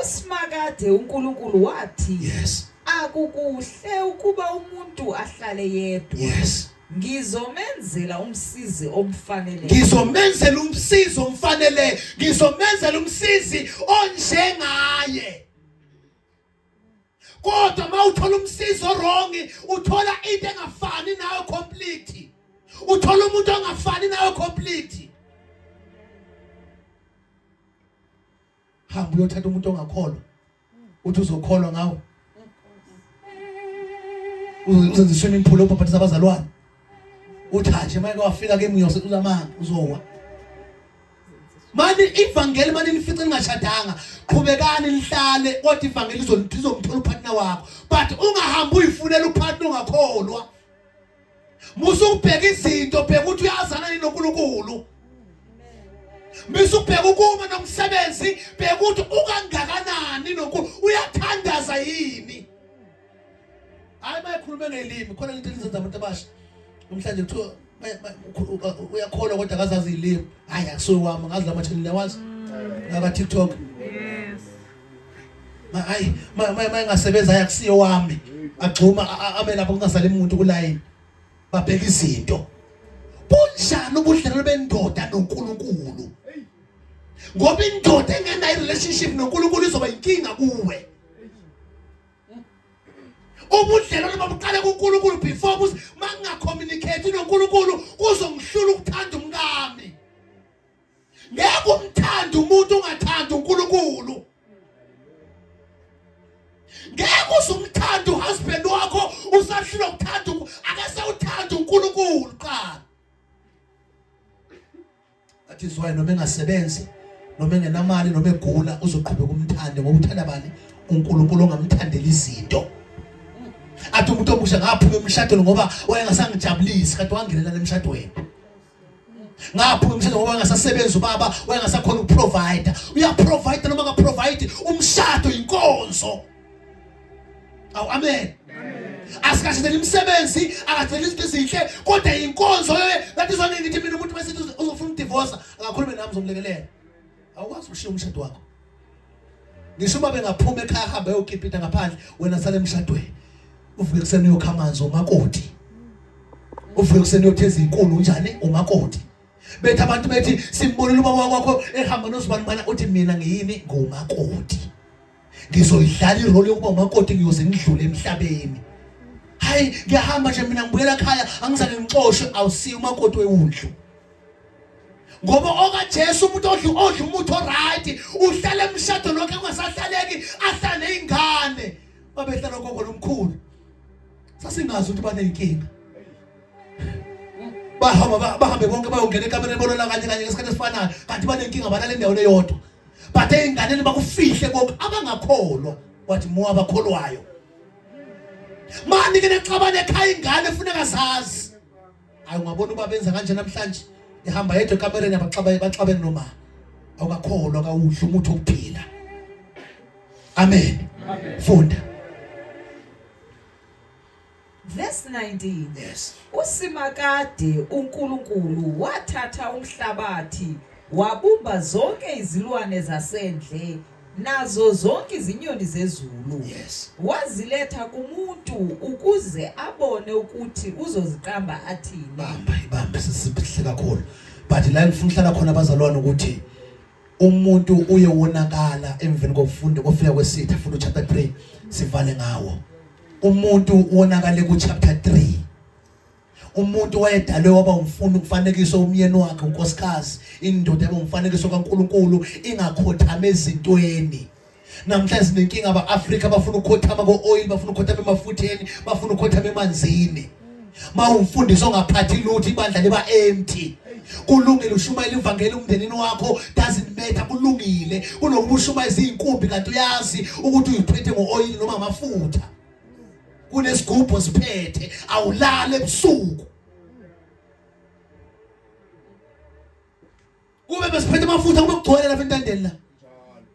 Usimakade uNkulunkulu wathi, yes, akukuhle ukuba umuntu ahlale yedwa. Yes. Ngizomenzela umsizi omfanele. Ngizomenzela umsizi omfanele. Ngizomenzela umsizi onjengaye. Kodwa mawuthola umsizi wrong, uthola into engafani nawe complete. Uthola umuntu ongafani nawe complete. Hamba uyothatha umuntu ongakholwa. Uthi uzokholwa ngawe. Uzenza swimming pool opaphatha abazalwane. Uthi nje manje wafika ke mnyosi uzamanga uzowa. Manje ivangeli manje nifice ningashadanga, qhubekani lihlale kodwa ivangeli izomthola upartner wakho. But ungahamba uyifunela upartner ongakholwa. Musubheka izinto bheka ukuthi uyazana yini noNkulunkulu. Misubheka ukuma nomsebenzi bheka ukuthi ukangakanani noNkulunkulu, uyathandaza yini. Hayi bayikhuluma ngelimi, khona into ezenza abantu abasha. Namhlanje kuthiwa uyakholwa kodwa akazazi ilimi. Hayi akusuye wami, ngazi lama channel yawazi. Ngaka TikTok. Yes. Hayi mayengasebenza ayakusiyo wami. Agxuma ame lapho kungasale umuntu kulayini. Babheka izinto. Bunjani ubudlelwano bendoda noNkulunkulu? Ngoba indoda engenayo relationship noNkulunkulu izoba inkinga kuwe. Ubudlelwano babuqale kuNkulunkulu before mangacommunicate noNkulunkulu kuzongihlula ukuthanda umkami. Ngeke umthande umuntu ungathanda uNkulunkulu. Ngeke usumthanda uhusband wakho usahlula ukuthanda akase uthanda uNkulunkulu qala. That is why noma engasebenzi noma engenamali noma egula uzoqhubeka umthande ngoba uthanda bani? uNkulunkulu ongamthandela izinto. Athi umuntu omusha ngaphuma emshadweni ngoba wayengasangijabulisi kanti wangenelela emshadweni. Ngaphuma emshadweni ngoba wangasasebenza ubaba wayengasakhona ukuprovide. Uyaprovide noma ngaprovide umshado inkonzo. Aw amen. Asikashadela imisebenzi akathela izinto ezinhle kodwa inkonzo that is why ngithi mina umuntu bese uzofuna divorce akakhulume nami uzomlekelela. Awukwazi ukushiya umshado wakho. Ngisho uma bengaphuma ekhaya hamba yokipita ngaphandle wena sale emshadweni. Uvuke kuseni uyokha amanzi umakoti. Uvuke kuseni uyotheza inkulu unjani umakoti. Bethi abantu bethi simbonile ubaba wakho ehamba nosibani bana uthi mina ngiyini ngumakoti. Ngizoyidlala irole yokuba umakoti ngiyoze ngidlule emhlabeni. Hayi ngiyahamba nje mina ngibuyela ekhaya angizake ngixoshwe awusiya umakoti wewundlu. Ngoba okaJesu umuntu odla umuthi oright uhlala emshado lokho engasahlaleki ahlale nezingane. Babehlala gogo lomkhulu. Sasingazi ukuthi banenkinga. Bahambe bonke bayongena ekamereni bolona kanye ngesikhathi esifanayo kanti banenkinga balala endaweni eyodwa. Bathe einganeni bakufihle konke abangakholwa wathi mo abakholwayo. Mani ke nexabane ekhaya ingane efuneka zazi. Hayi ungabona uba benza kanje namhlanje ehamba yedwa ekamereni baxabene noma. Awukakholwa kawudla umuthi wokuphila. Amen. Funda. Verse 19. Yes. Usimakade uNkulunkulu wathatha umhlabathi wabumba zonke izilwane zasendle nazo zonke izinyoni zezulu. Yes. Waziletha kumuntu ukuze abone ukuthi uzoziqamba athini. Ibamba sisihle kakhulu. But la ngifuna uhlala khona abazalwane ukuthi umuntu uye wonakala emveni kokufunda kofika kwesitha futhi chapter 3 sivale ngawo. Umuntu wonakale ku chapter 3. Umuntu wayedalwe waba umfundi ukufanekiso umyeni wakhe unkosikazi indoda yaba umfanekiso kaNkulunkulu ingakhothama ezintweni. Namhlanje sinenkinga aba-Afrika bafuna ukukhothama ko-oil, bafuna ukukhothama emafutheni, bafuna ukukhothama emanzini. Mawumfundisi ongaphathi lutho ibandla liba empty. Kulungile ushumayela ivangeli umndenini wakho, doesn't matter, kulungile. Kunokuba ushumayeza izinkumbi kanti uyazi ukuthi uyiphethe ngo-oil noma amafutha. Kunesigubhu siphethe awulala ebusuku. Kube besiphethe amafutha kube kugcwele lapha entandeni la.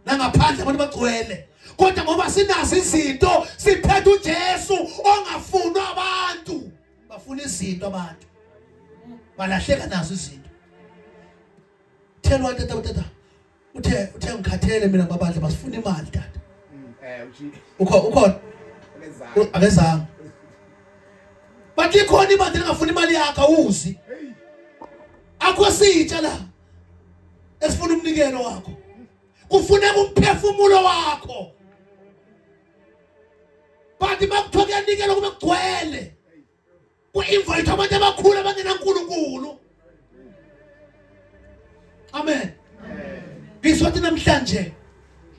Nangaphandle abantu bagcwele. Kodwa ngoba sinazi izinto siphethe uJesu ongafunwa abantu. Bafuna izinto abantu. Balahleka nazo izinto. Thelwa tata. Uthe ngikhathele mina babandla basifuna imali tata. Ukhona akezanga. Bathi khona ibandla lingafuna imali yakhe awuzi. Akho sitsha la. Esifuna umnikelo wakho. Kufuneka umphefumulo wakho. Bathi bakuthoka yanikelo kube kugcwele. Ku-invite abantu abakhulu abangenaNkulunkulu. Amen. Ngisothi namhlanje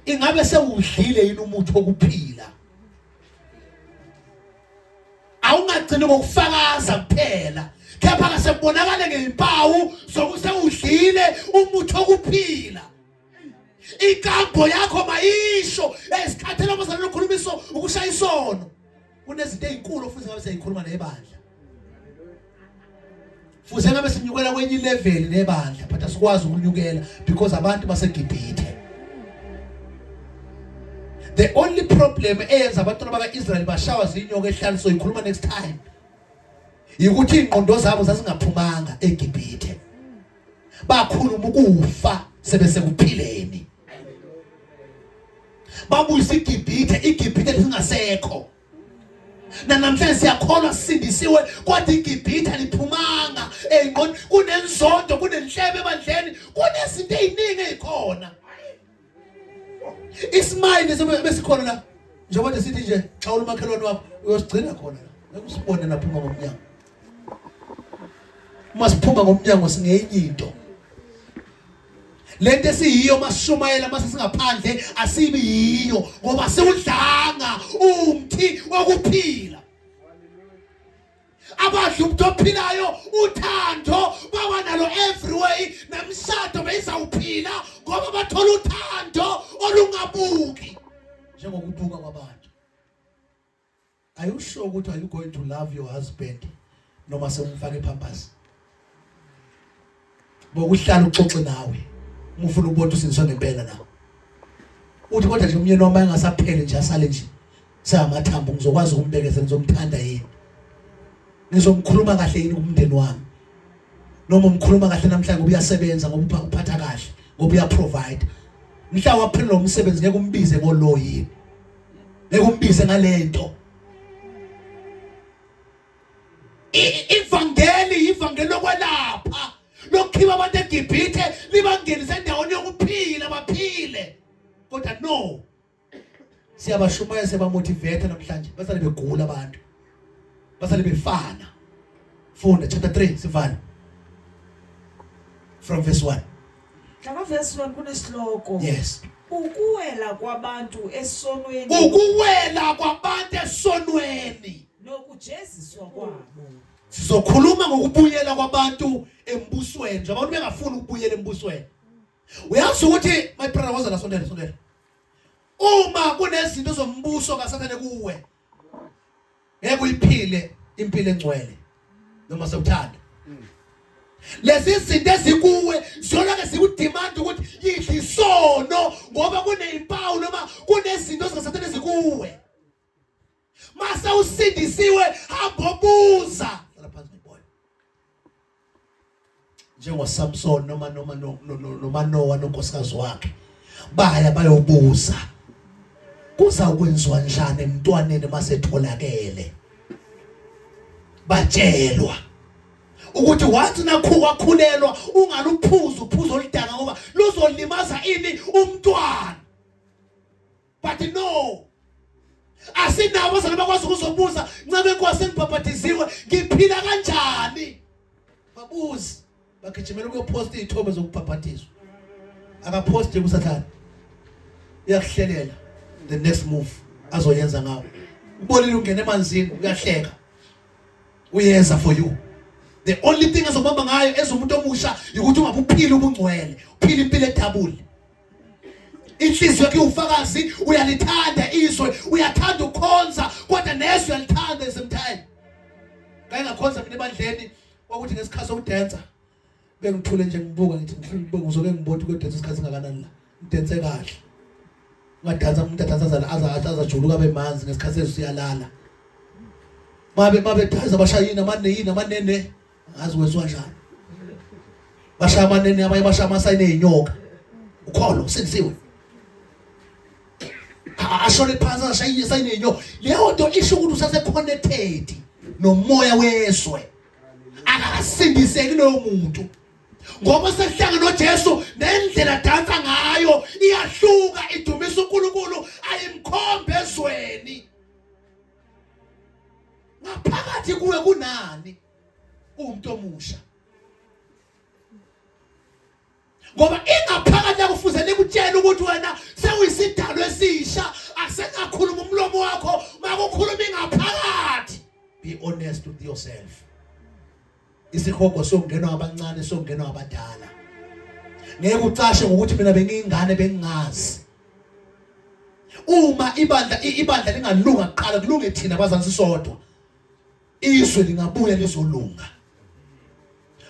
ingabe sewudlile yini umuthi wokuphila? Awungagcini ngokufakaza kuphela. Kepha kasebonakala ngezimpawu zokusewudlile umuthi wokuphila. Ikambo yakho mayisho esikhathela abazalwane lokhulumiso ukushaya isono. Kunezinto ezinkulu futhi ngabe siyayikhuluma nebandla. futhi ngabe sinyukela kwenye level nebandla but asikwazi ukunyukela because abantu baseGibhithe. The only problem eyenza abantwana bakaIsrael bashawa zinyoka ehlali so ikhuluma next time. Yikuthi ingqondo zabo zazingaphumanga eGibhithe. Bakhuluma ukufa sebese kuphileni. Babuyisa iGibhithe lingasekho. Namhlanje siyakholwa sisindisiwe kodwa iGibhithe liphumanga engqondo kunenzondo kunenhlebe ebandleni kunezinto eziningi ezikhona. Isimile besikhona la njengoba sithi nje xa umakhelwane wakho uyosigcina khona la usibone naphuma ngomnyango. Masiphuma ngomnyango singenye into. Lento esiyiyo masishumayela mase singaphandle asibi yiyo ngoba siwudlanga umthi wokuphila. Abadla umuntu ophilayo uthando baba nalo everywhere namshado bezawuphila ngoba bathola uthando olungabuki njengokubuka kwabantu. Are you sure ukuthi are you going to love your husband noma semfake ePampers? Bokuhlala uxoxe nawe umufuna ukubona usindiswa ngempela nawe. Uthi kodwa nje umyeni wami engasaphele nje asale nje samathambo ngizokwazi ukumbekeza ngizomthanda yini. Ngizomkhuluma kahle yini kumndeni wami. Noma umkhuluma kahle namhlanje ngoba uyasebenza ngoba uphatha kahle ngoba uyaprovide. Mhla waphela lo msebenzi ngeke umbize ngolo yini. Ngeke umbize ngalento. Ivangeli lokwelapha lokhiba abantu eGibhithe libangenise endaweni yokuphila baphile. Kodwa no. Siyabashumaya sebamotivate namhlanje basale begula abantu. Basale befana. Funda chapter 3 sivana. From verse 1. Lapha verse 1 kunesihloko. Yes. Ukuwela kwabantu esonweni. Ukuwela kwabantu esonweni. Nokujeziswa kwabo. Sizokhuluma ngokubuyela kwabantu embusweni. Nje abantu bengafuni ukubuyela embusweni. Uyazi ukuthi my brother wazala sondela. Uma kunezinto zombuso kaSathane kuwe. Ngeke uyiphile impilo engcwele noma sewuthanda. Lezi zinto ezikuwe zona ke sikudemand ukuthi yidla isono ngoba kunezimpawu noma kunezinto zikaSathane ezikuwe. Mase usindisiwe hamba obuza la phansi ngibona. Njengo Samson noma Noah nonkosikazi wakhe baya bayobuza. Kuza kwenziwa njani emntwaneni masetholakele. Batshelwa ukuthi wathi wakhulelwa ungaluphuza uphuzo oludanga ngoba luzolimaza ini umntwana. But no. Asinabo sana bakwazi ukuzobuza ncabe inkosi engibhabhatiziwe ngiphila kanjani. Babuzi bagijimela ukuyoposta izithombe zokubhabhatizwa. Akaposte kuSathane. Uyakuhlelela the next move azoyenza ngawo. Ubonile ungena emanzini uyahleka. Uyeza for you. The only thing azobamba ngayo ezomuntu omusha ukuthi ungabuphili ubungcwele, uphila impilo edabule. Inhliziyo yakhe ufakazi uyalithanda izwe, uyathanda ukhonza kodwa neswe uyalithanda esemthini. Ngeke ngakhonza mina ebandleni ukuthi ngesikhathi sokudance bengithule nje ngibuka ngithi ngizoke ngibone ukuthi isikhathi singakanani la. Ngidense kahle. Ngadansa umuntu adansa azajuluka abe manzi ngesikhathi sesiyalala. Mabe dansa bashayina amanene azi wezwa njani. Bashaya amanene abanye bashaya amasayine ezinyoka. Ukholo senziwe. Ashone phansi ashayine sayine ezinyoka. Leyo nto isho ukuthi usase connected nomoya weswe. Akasindiseki lo muntu. Ngoba sehlanga noJesu nendlela dansa ngayo iyahluka idumisa uNkulunkulu ayimkhombe ezweni. Ngaphakathi kuwe kunani umuntu omusha. Ngoba ingaphakathi yakufuze nikutshela ukuthi wena sewuyisidalo esisha asengakhuluma umlomo wakho makukhuluma ingaphakathi. Be honest with yourself. Isihogo songenwa abancane songenwa abadala. Ngeke ucashe ngokuthi mina bengingane bengingazi. Uma ibandla lingalunga kuqala kulunge thina abazansi sodwa. Izwe lingabuya lizolunga.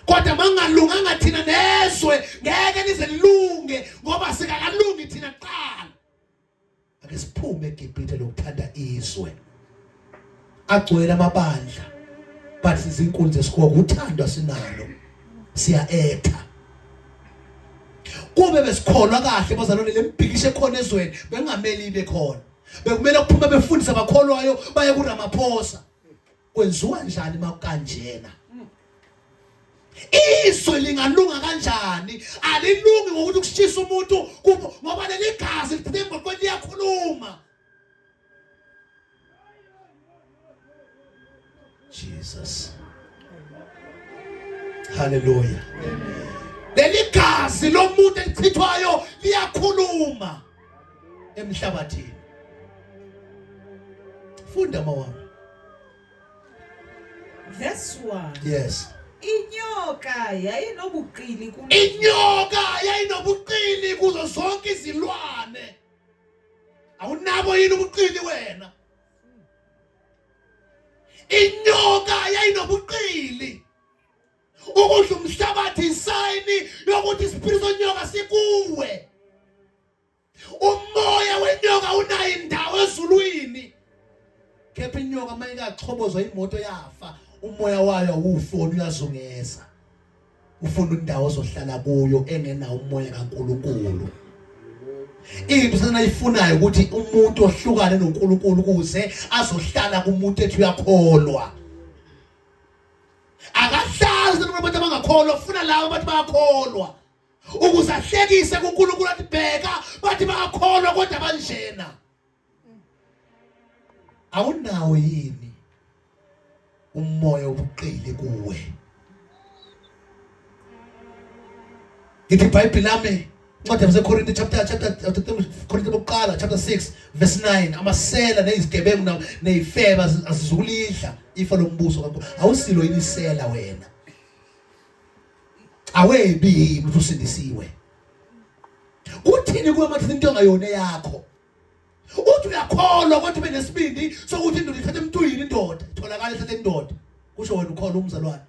kodwa mangalunganga thina nezwe ngeke nize lilunge ngoba sikakalungi thina kuqala. Ake siphume eGibhithe lokuthanda izwe. Agcwele amabandla but izinkulu zesikole uthandwa sinalo siya etha. Kube besikholwa kahle bazalwane lembhikishe khona ezweni bengameli ibe khona. Bekumele ukuphuma befundisa abakholwayo baye kuRamaphosa. Kwenziwa njani makukanjena? Izwe lingalunga kanjani? Alilungi ngokuthi kushisa umuntu ngoba leli gazi lithemba ukuthi liyakhuluma. Jesus. Hallelujah. Leli gazi lomuntu elichithwayo liyakhuluma emhlabathini. Funda mawami. Verse 1. Yes. Inyoka yayinobuqili kuzo zonke izilwane. Awunabo yini ubuqili wena? Inyoka yayinobuqili. Ukudla umhlabathi isayini yokuthi isiphiwo sonyoka sikuwe. Umoya wenyoka unayo indawo ezulwini. Kepha inyoka mayikaxhobozwa imoto yafa, umoya wayo awufoni uyazungeza. Ufuna indawo ozohlala kuyo engena umoya kaNkulunkulu. Into senayifunayo ukuthi umuntu ohlukane noNkulunkulu kuze azohlala kumuntu ethi uyakholwa. Akahlazi abantu abangakholwa ufuna labo abantu bayakholwa. Ukuze ahlekise kuNkulunkulu athi bheka bathi bayakholwa kodwa banjena. Awunawo yini umoya obuqili kuwe? Ngithi iBhayibheli lami incwadi yaseKorinte Korinte bokuqala chapter 6 verse 9 amasela nezigebengu nezifeba azizukulidla ifa lombuso kaNkulunkulu. Awusilo yini isela wena? Awebi yini usindisiwe? Uthini kuwe manje into engayona yakho? Uthi uyakholwa kodwa ube nesibindi sokuthi indoda ithathe emntwini indoda itholakala ithathe indoda kusho wena ukholwa umzalwane.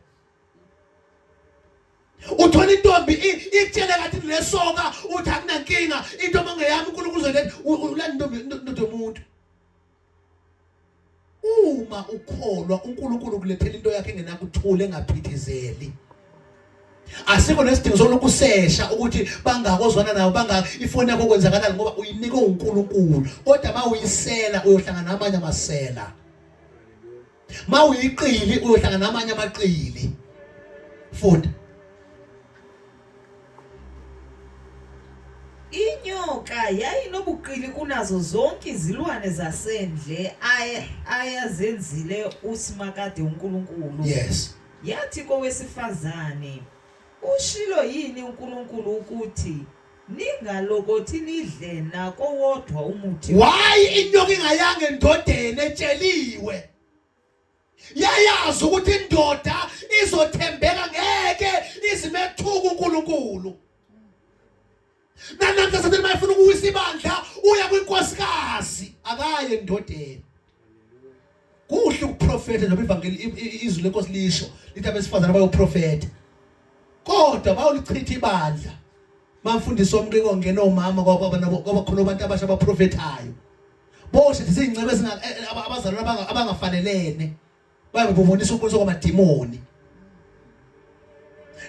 Uthola intombi ikutshele kathi lesoka uthi akunankinga intombi engeyami uNkulunkulu uzoletha ulanda intombi yomuntu. Uma ukholwa uNkulunkulu kulethela into yakhe engenakuthula engaphithizeli. Asikho nesidingo sokusesha ukuthi bangakozwana nabo ifoni yakho kwenzakalala ngoba uyinika uNkulunkulu. Kodwa mawuyisela uyohlangana namanye amasela. Mawuyiqili uyohlangana namanye amaqili. Funda. Inyoka yayinobuqili kunazo zonke izilwane zasendle ayazenzile uSimakade uNkulunkulu. Yes. Yathi kowesifazane, ushilo yini uNkulunkulu ukuthi ningalokothi nidle nako wodwa umuthi? Why inyoka ingayanga endodeni etsheliwe? Yayazi ukuthi indoda izothembeka ngeke izimethuka uNkulunkulu. Namhla sathi mayifuna ukuwisa ibandla uya kwinkosikazi akaye endodeni. Kuhle ukuprofeta noma ivangeli izwi lenkosi lisho lithi abesifazane bayoprofeta. Kodwa bayolichitha ibandla. Bafundisa umqiko ngena omama ngoba khona abantu abasha abaprofetayo. Boshe izingcebe abazalwane abangafanelene. Bayabonisa uNkulunkulu kwamadimoni.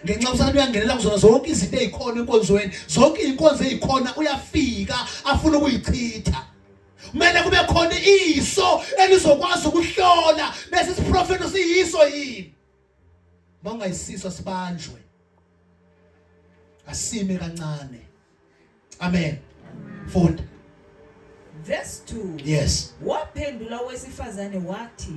Ngenxa usana uyangenela kuzona zonke izinto ezikhona enkonzweni, zonke inkonzo ezikhona uyafika afuna ukuyichitha. Kumele kube khona iso elizokwazi ukuhlola bese isiprofeto siyiso yini. Mangayisiso sibanjwe. Asime kancane. Amen. Funda. Verse 2. Yes. Waphendula wesifazane wathi,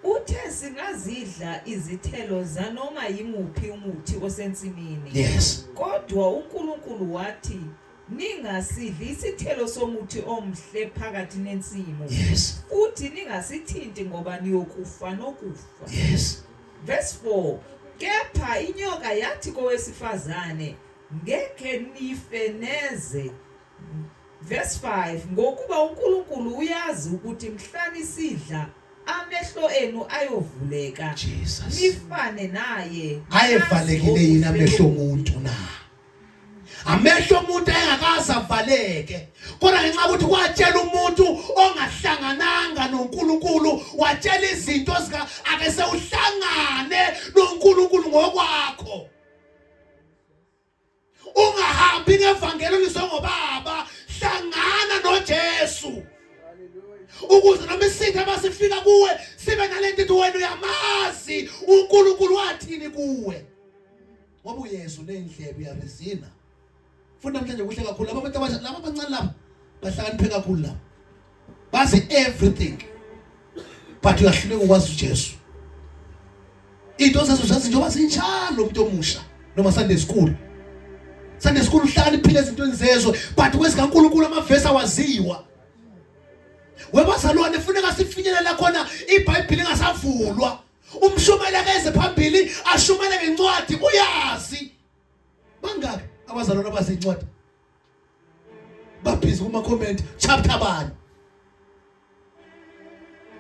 uthe singazidla izithelo zanoma yimuphi umuthi osensimini. Yes. Kodwa uNkulunkulu wathi, ningasidli isithelo somuthi omhle phakathi nensimu. Yes. Uthi ningasithinti ngoba niyokufa nokufa. Yes. Verse 4. Kepha inyoka yathi kowesifazane, ngeke nife neze. Verse 5. Ngokuba uNkulunkulu uyazi ukuthi mhlani sidla amehlo enu ayovuleka Jesus. nifane naye. Ayevalekile yini amehlo omuntu na? Amehlo omuntu engakaze avaleke. Kodwa ngenxa ukuthi kwatshela umuntu ongahlangananga noNkulunkulu, watshela izinto zika ake sewuhlangane noNkulunkulu ngokwakho. Ungahambi ngevangeli lisongobaba, hlangana noJesu. Ukuze noma isitha basifika kuwe sibe nalento ethi wena uyamazi uNkulunkulu wathini kuwe. Ngoba uYesu nendlebe uyabizina. Funda namhlanje kuhle kakhulu abantu abasha laba abancane laba bahlakaniphe kakhulu laba. Bazi everything. But uyahluleka ukwazi uJesu. Into zezo njengoba sinjalo umuntu omusha noma Sunday school. Sunday school uhlakaniphile ezintweni zezwe but kwesikaNkulunkulu amavesi awaziwa. Webazalwane kufuneka sifinyelela khona iBhayibheli ingasavulwa. Umshumela keze phambili ashumele ngencwadi uyazi. Bangaki abazalwane abazincwadi? Babhizi kuma comment chapter bani.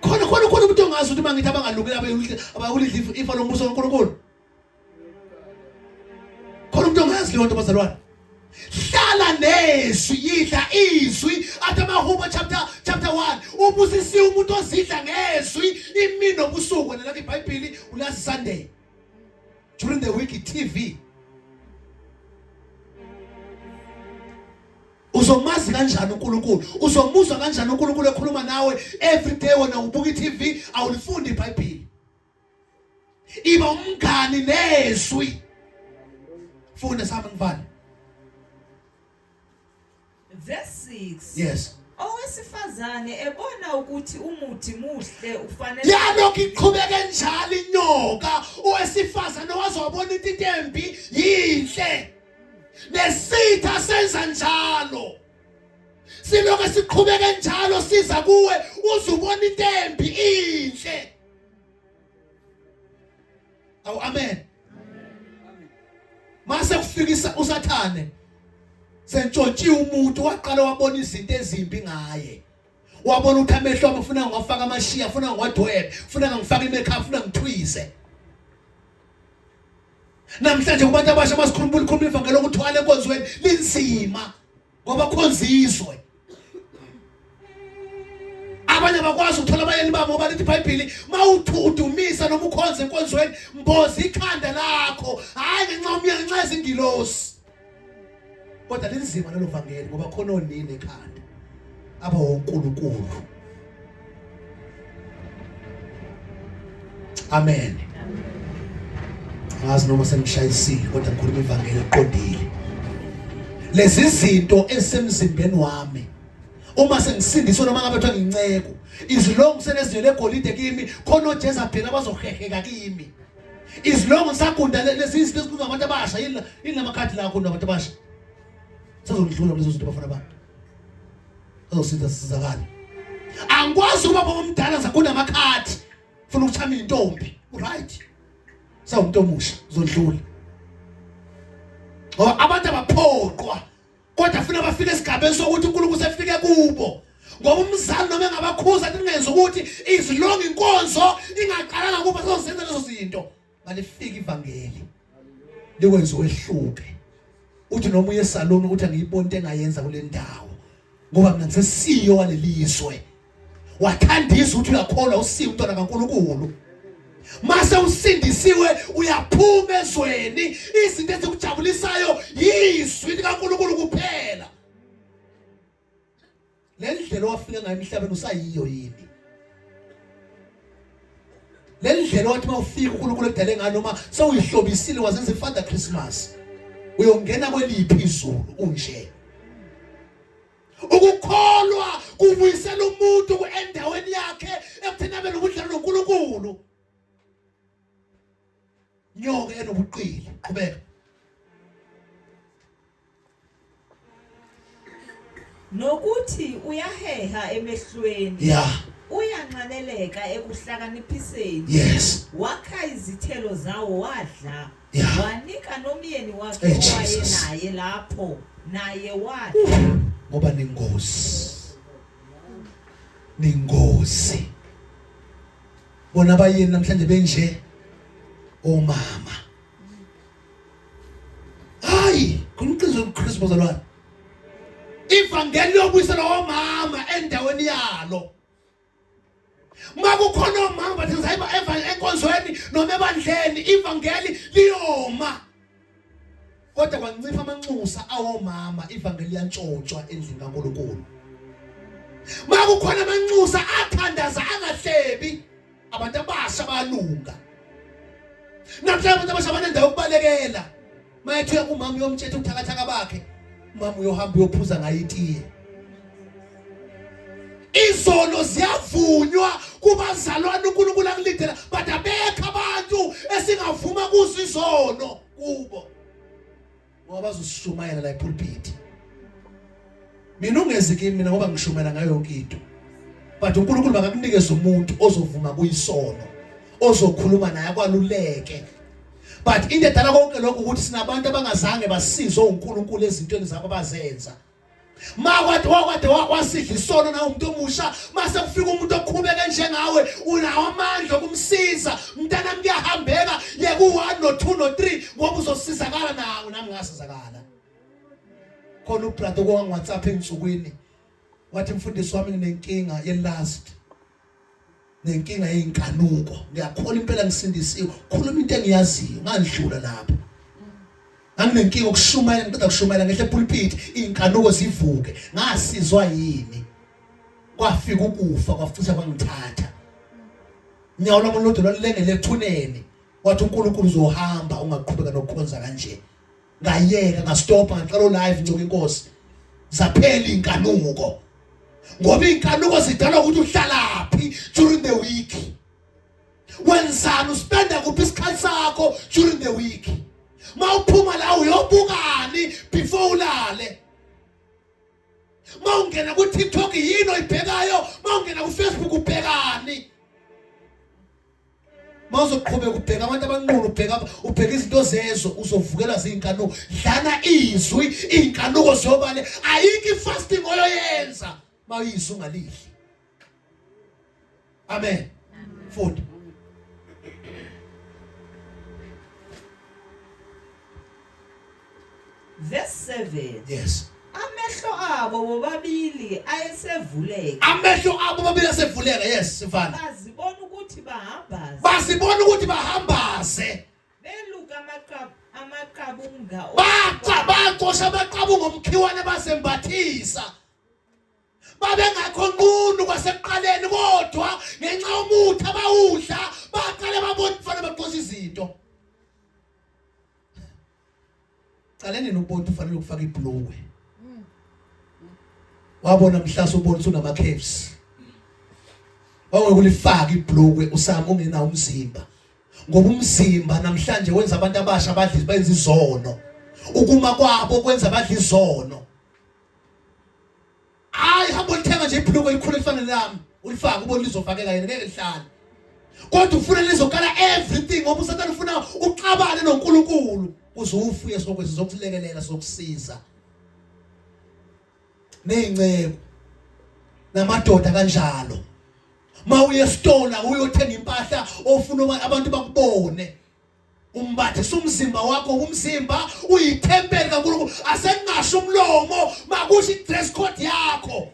Khona umuntu ongazi ukuthi mangithi abangalungile abayulidla ifa lombuso kaNkulunkulu. Khona umuntu ongazi leyo nto bazalwane. Hlala nezwi, yidla izwi atamahubo chapter 1. Ubusisi umuntu ozidla ngezwi imini nobusuku wena la iBhayibheli ulazi Sunday. During the week TV. Uzomazi kanjani uNkulunkulu? Uzomuzwa kanjani uNkulunkulu ekhuluma nawe every day wena ubuka iTV awulifundi iBhayibheli? Iba umngani nezwi. Funda sami ngivani. Verse 6. Yes. Owesifazane ebona ukuthi umuthi muhle ufanele yalokho iqhubeke njalo inyoka. Owesifazane wazobona into embi yinhle. Nesitha senza njalo. Silokho siqhubeke njalo siza kuwe uzubona into embi inhle. Awu amen. Mase kufikisa usathane sentshontshiwe umuntu waqala wabona izinto ezimbi ngaye. Wabona ukuthi amehlo ami ufuna ngafaka amashiya, ufuna ngiwadwebe, ufuna ngifake imakeup, ufuna ngithwise. Namhlanje kubantu abasha basikhuluma ivangeli ukuthwala enkonzweni linzima ngoba khonzizwe. Abanye bakwazi ukuthola abayeni babo ngoba lithi iBhayibheli mawuthudumisa noma ukhonze enkonzweni mboza ikhanda lakho, hayi ngenxa yezingilosi. Kodwa linzima lelo vangeli ngoba khona onini ekhanda aba uNkulunkulu. Amen. Ngazi noma sengishayisile kodwa ngikhuluma ivangeli eqondile. Lezi zinto esemzimbeni wami uma sengisindiswa noma ngabe kuthiwa nginceko, izilongo senezinyo legolide kimi khona oJezebeli abazoheheka kimi. Izilongo sakunda lezi izinto ezikhulu ngabantu abasha yini lamakhadi lakho nabantu abasha. Sazodlula lezo zinto bafana bami. Azosiza sizakala. Angikwazi ukuba bomdala zakuna amakhadi. Ufuna ukuchama intombi. Right. Sawumuntu omusha uzodlula. Ngoba abantu abaphoqwa kodwa ufuna bafike esigabeni sokuthi uNkulunkulu sefike kubo. Ngoba umzali noma engabakhuza ningenza ukuthi izilongo inkonzo ingaqalanga kuba sozenza lezo zinto. Malifika ivangeli. Likwenza wehluke. Uthi noma uye esaloni uthi angiyiboni into engayenza kule ndawo ngoba mina ngisesiyo walelizwe. Wathandisa ukuthi uyakholwa usiwe umntwana kaNkulunkulu. Mase usindisiwe uyaphuma ezweni, izinto ezikujabulisayo yizwi likaNkulunkulu kuphela. Le ndlela wafika ngayo emhlabeni usayiyo yini? Le ndlela wathi mawufika uNkulunkulu edale ngayo noma sewuyihlobisile wazenza iFather Christmas. Uyongena kweliphi izulu unje. Ukukholwa kubuyisela umuntu endaweni yakhe ekuthina belo ubudlalo noNkulunkulu. Nyoka enobuqili qhubeka. nokuthi uyaheha emehlweni. Yeah. Uyanqaneleka ekuhlakaniphiseni. Yes. Wakha izithelo zawo wadla. Yeah. Wanika nomyeni wakhe owaye naye lapho naye wadla. Ngoba ningozi. Ningozi. bona bayini namhlanje benje omama. Hayi kumqizo uKristu bazalwane. Ivangeli yobuyisela omama endaweni yalo. Makukhona omama bathi ngizayiba enkonzweni noma ebandleni ivangeli liyoma. Kodwa kwancipha amanxusa awomama ivangeli yantshontshwa endlini kaNkulunkulu. Makukhona amanxusa athandaza angahlebi abantu abasha balunga. Namhlanje abantu abasha banendawo ukubalekela. Mayethe umama uyomthetha ukuthakathaka bakhe, umama uyohamba uyophuza ngayo itiye. Izono ziyavunywa kubazalwane uNkulunkulu akulindela, but abekho abantu esingavuma kuzo izono kubo. Ngoba bazosishumayela la epulpit. Mina ungezike mina ngoba ngishumayela ngayo yonke into. But uNkulunkulu bakakunikeza umuntu ozovuma kuyisono, ozokhuluma naye kwaluleke. But into edala konke lokho ukuthi sinabantu abangazange basizwe uNkulunkulu ezintweni zabo abazenza. Makwade wasidla isono na umuntu omusha, mase kufika umuntu okhubeka njengawe unawo amandla okumsiza. Mntana ngiyahambeka yeke u1 no2 no3 ngoba uzosizakala nawe nami ngasizakala. Khona ubrother kwa WhatsApp ensukwini wathi mfundisi wami nginenkinga ye-lust, nenkinga yeinkanuko. Ngiyakhola impela ngisindisiwe. Khuluma into engiyaziyo ngandlula lapho. Anginenkinga ukushumayela, ngicela ukushumayela ngehle epulpit inkanuko zivuke. Ngasizwa yini? Kwafika ukufa kwafuthi kwangithatha. Nyawo lami lodwa lwalengele ethuneni. Wathi uNkulunkulu uzohamba ungaqhubeka nokukhonza kanje. Ngayeka ngastopa ngaqala live ncoko inkosi. Zaphela inkanuko. Ngoba inkanuko zidala ukuthi uhlalaphi during the week. Wenzani uspenda kuphi isikhathi sakho during the week? Mawuphuma la uyobukani before ulale. Mawungena ku TikTok yini oyibhekayo, mawungena ku Facebook ubhekani. Mawuzoqhubeka ubheka abantu abanqunu ubheka izinto zezo uzovukela zeinkanuko. Dlana izwi inkanuko zobale ayiki fasting oyoyenza mawuyizwa ungalidli. Amen. Futhi Verse 7. yes. Amehlo abo bobabili ayesevuleka. Amehlo abo bobabili asevuleka. Yes, sifana. Bazibona ukuthi bahambaze. Basibona ukuthi bahambaze. Beluka amaqabunga. Baqosha amaqabunga omkhiwane basembathisa. Babengakho nqunu kwasekuqaleni kodwa ngenxa yomuthi abawudla baqale babona kufanele baqosha izinto. Qaleni nokubona ufanele ukufaka ibhlowe. Wabona mhlasa ubona ukuthi unama caves. Wakulifaka ibhlowe usama ungena umzimba. Ngoba umzimba namhlanje wenza abantu abasha abadli benza izono. Ukuma kwabo kwenza abadli izono. Hayi hamba ulithenga nje ibhlowe ikhulu elifanele nami. Ulifaka ubona lizofakeka yena ngeke lihlale. Kodwa ufuna lizokala everything ngoba uSathane ufuna uxabane noNkulunkulu. Uzofuye sokwezi zokulekelela sokusiza. Nengcebo namadoda kanjalo. Mawuye estona uyothenga impahla ofuna abantu bakubone. Umbathise umzimba wakho, umzimba uyithempeli kaNkulunkulu. Asengasho umlomo makusho i-dress code yakho.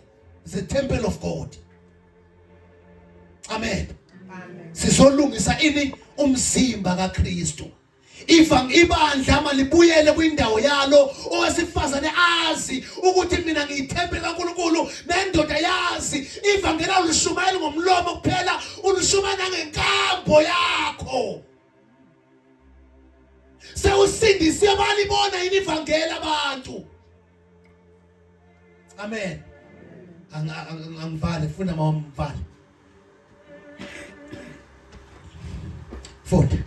The temple of God. Amen. Sisolungisa ini umzimba kaKristu. Ibandla malibuyele kwindawo yalo owesifazane azi ukuthi mina ngiyithempeli kaNkulunkulu nendoda yazi ivangeli ulishumayela ngomlomo kuphela ulishumayela ngenkambo yakho. Sewusindisiwe balibona yini ivangeli abantu. Amen. Angivale funa mawamvale. Futhi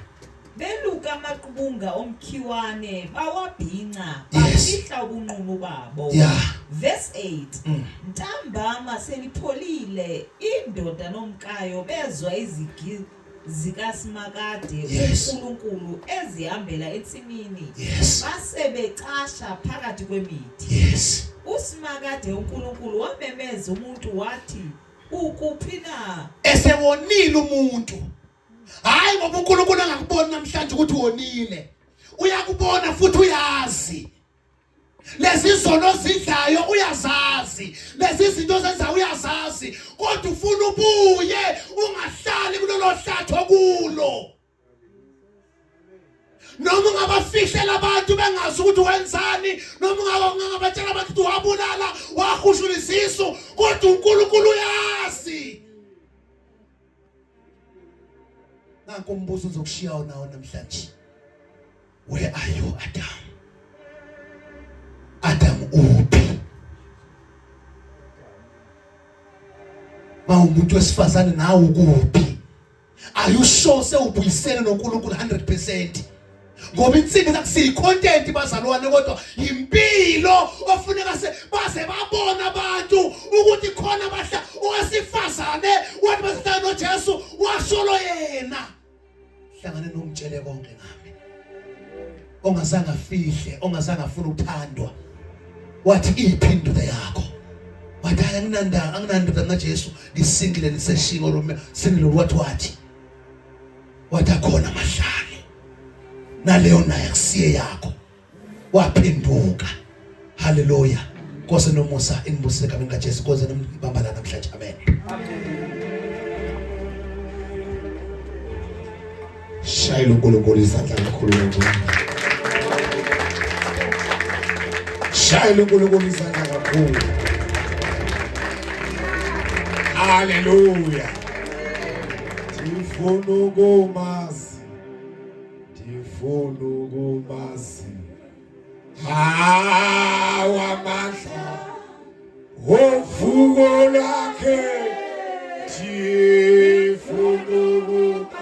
Beluka amaqabunga omkhiwane bawabhinca Yes. bafihla ubunqunu babo. Yeah. Verse 8. Ntambama selipholile indoda nomkayo bezwa izigi zikaSimakade Yes. uNkulunkulu ezihambela etsimini. Yes. Base becasha phakathi kwemithi. Yes. uSimakade uNkulunkulu wamemeza umuntu wathi ukuphi na? Esewonile umuntu Hayi ngoba uNkulunkulu angakuboni namhlanje ukuthi wonile. Uyakubona futhi uyazi. Lezi zono zidlayo uyazazi. Lezi zinto zenza uyazazi. Kodwa ufuna ubuye ungahlali kulolo hlatho kulo. Noma ungabafihlela abantu bengazi ukuthi wenzani, noma ungabatshela abantu ukuthi wabulala, wahushula isisu, kodwa uNkulunkulu uyazi. Nanku umbuzo uzokushiya nawo namhlanje. Where are you, Adam? Adam uphi? Umuntu wesifazane nawe ukuphi? Are you sure sewubuyisene noNkulunkulu 100%? Ngoba insini akusiyi content bazalwane kodwa impilo ofuneka baze babona abantu ukuthi khona bahla owesifazane wathi bahlala noJesu washolo yena. Hlangane nomtshele konke ngami. Ongazange afihle, ongazange afuna uthandwa. Wathi iphindulo yakho. Wathi anginanda ngaJesu ngisingile niseshingo lo singile wathi akhona amahlalo. Naleyo naye kusiye yakho. Waphenduka. Hallelujah. Nkosi nomusa inibusise egameni kaJesu. Nkosi nibambala namhlanje. Amen. Shayela uNkulunkulu izandla kakhulu. Shayela uNkulunkulu izandla kakhulu. Hallelujah. Tifuna ukumazi. Tifuna ukumazi. Amandla wovuko lakhe. Tifuna ukumazi.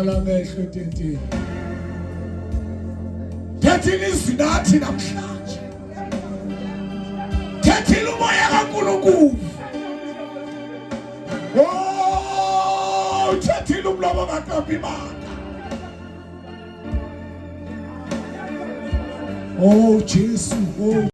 Amehlo tentini. Thethile izinathi namhlanje. Thethile umoya kaNkulunkulu. Oh, thethile umlomo kaNtombi bakhe. Oh Jesu, oh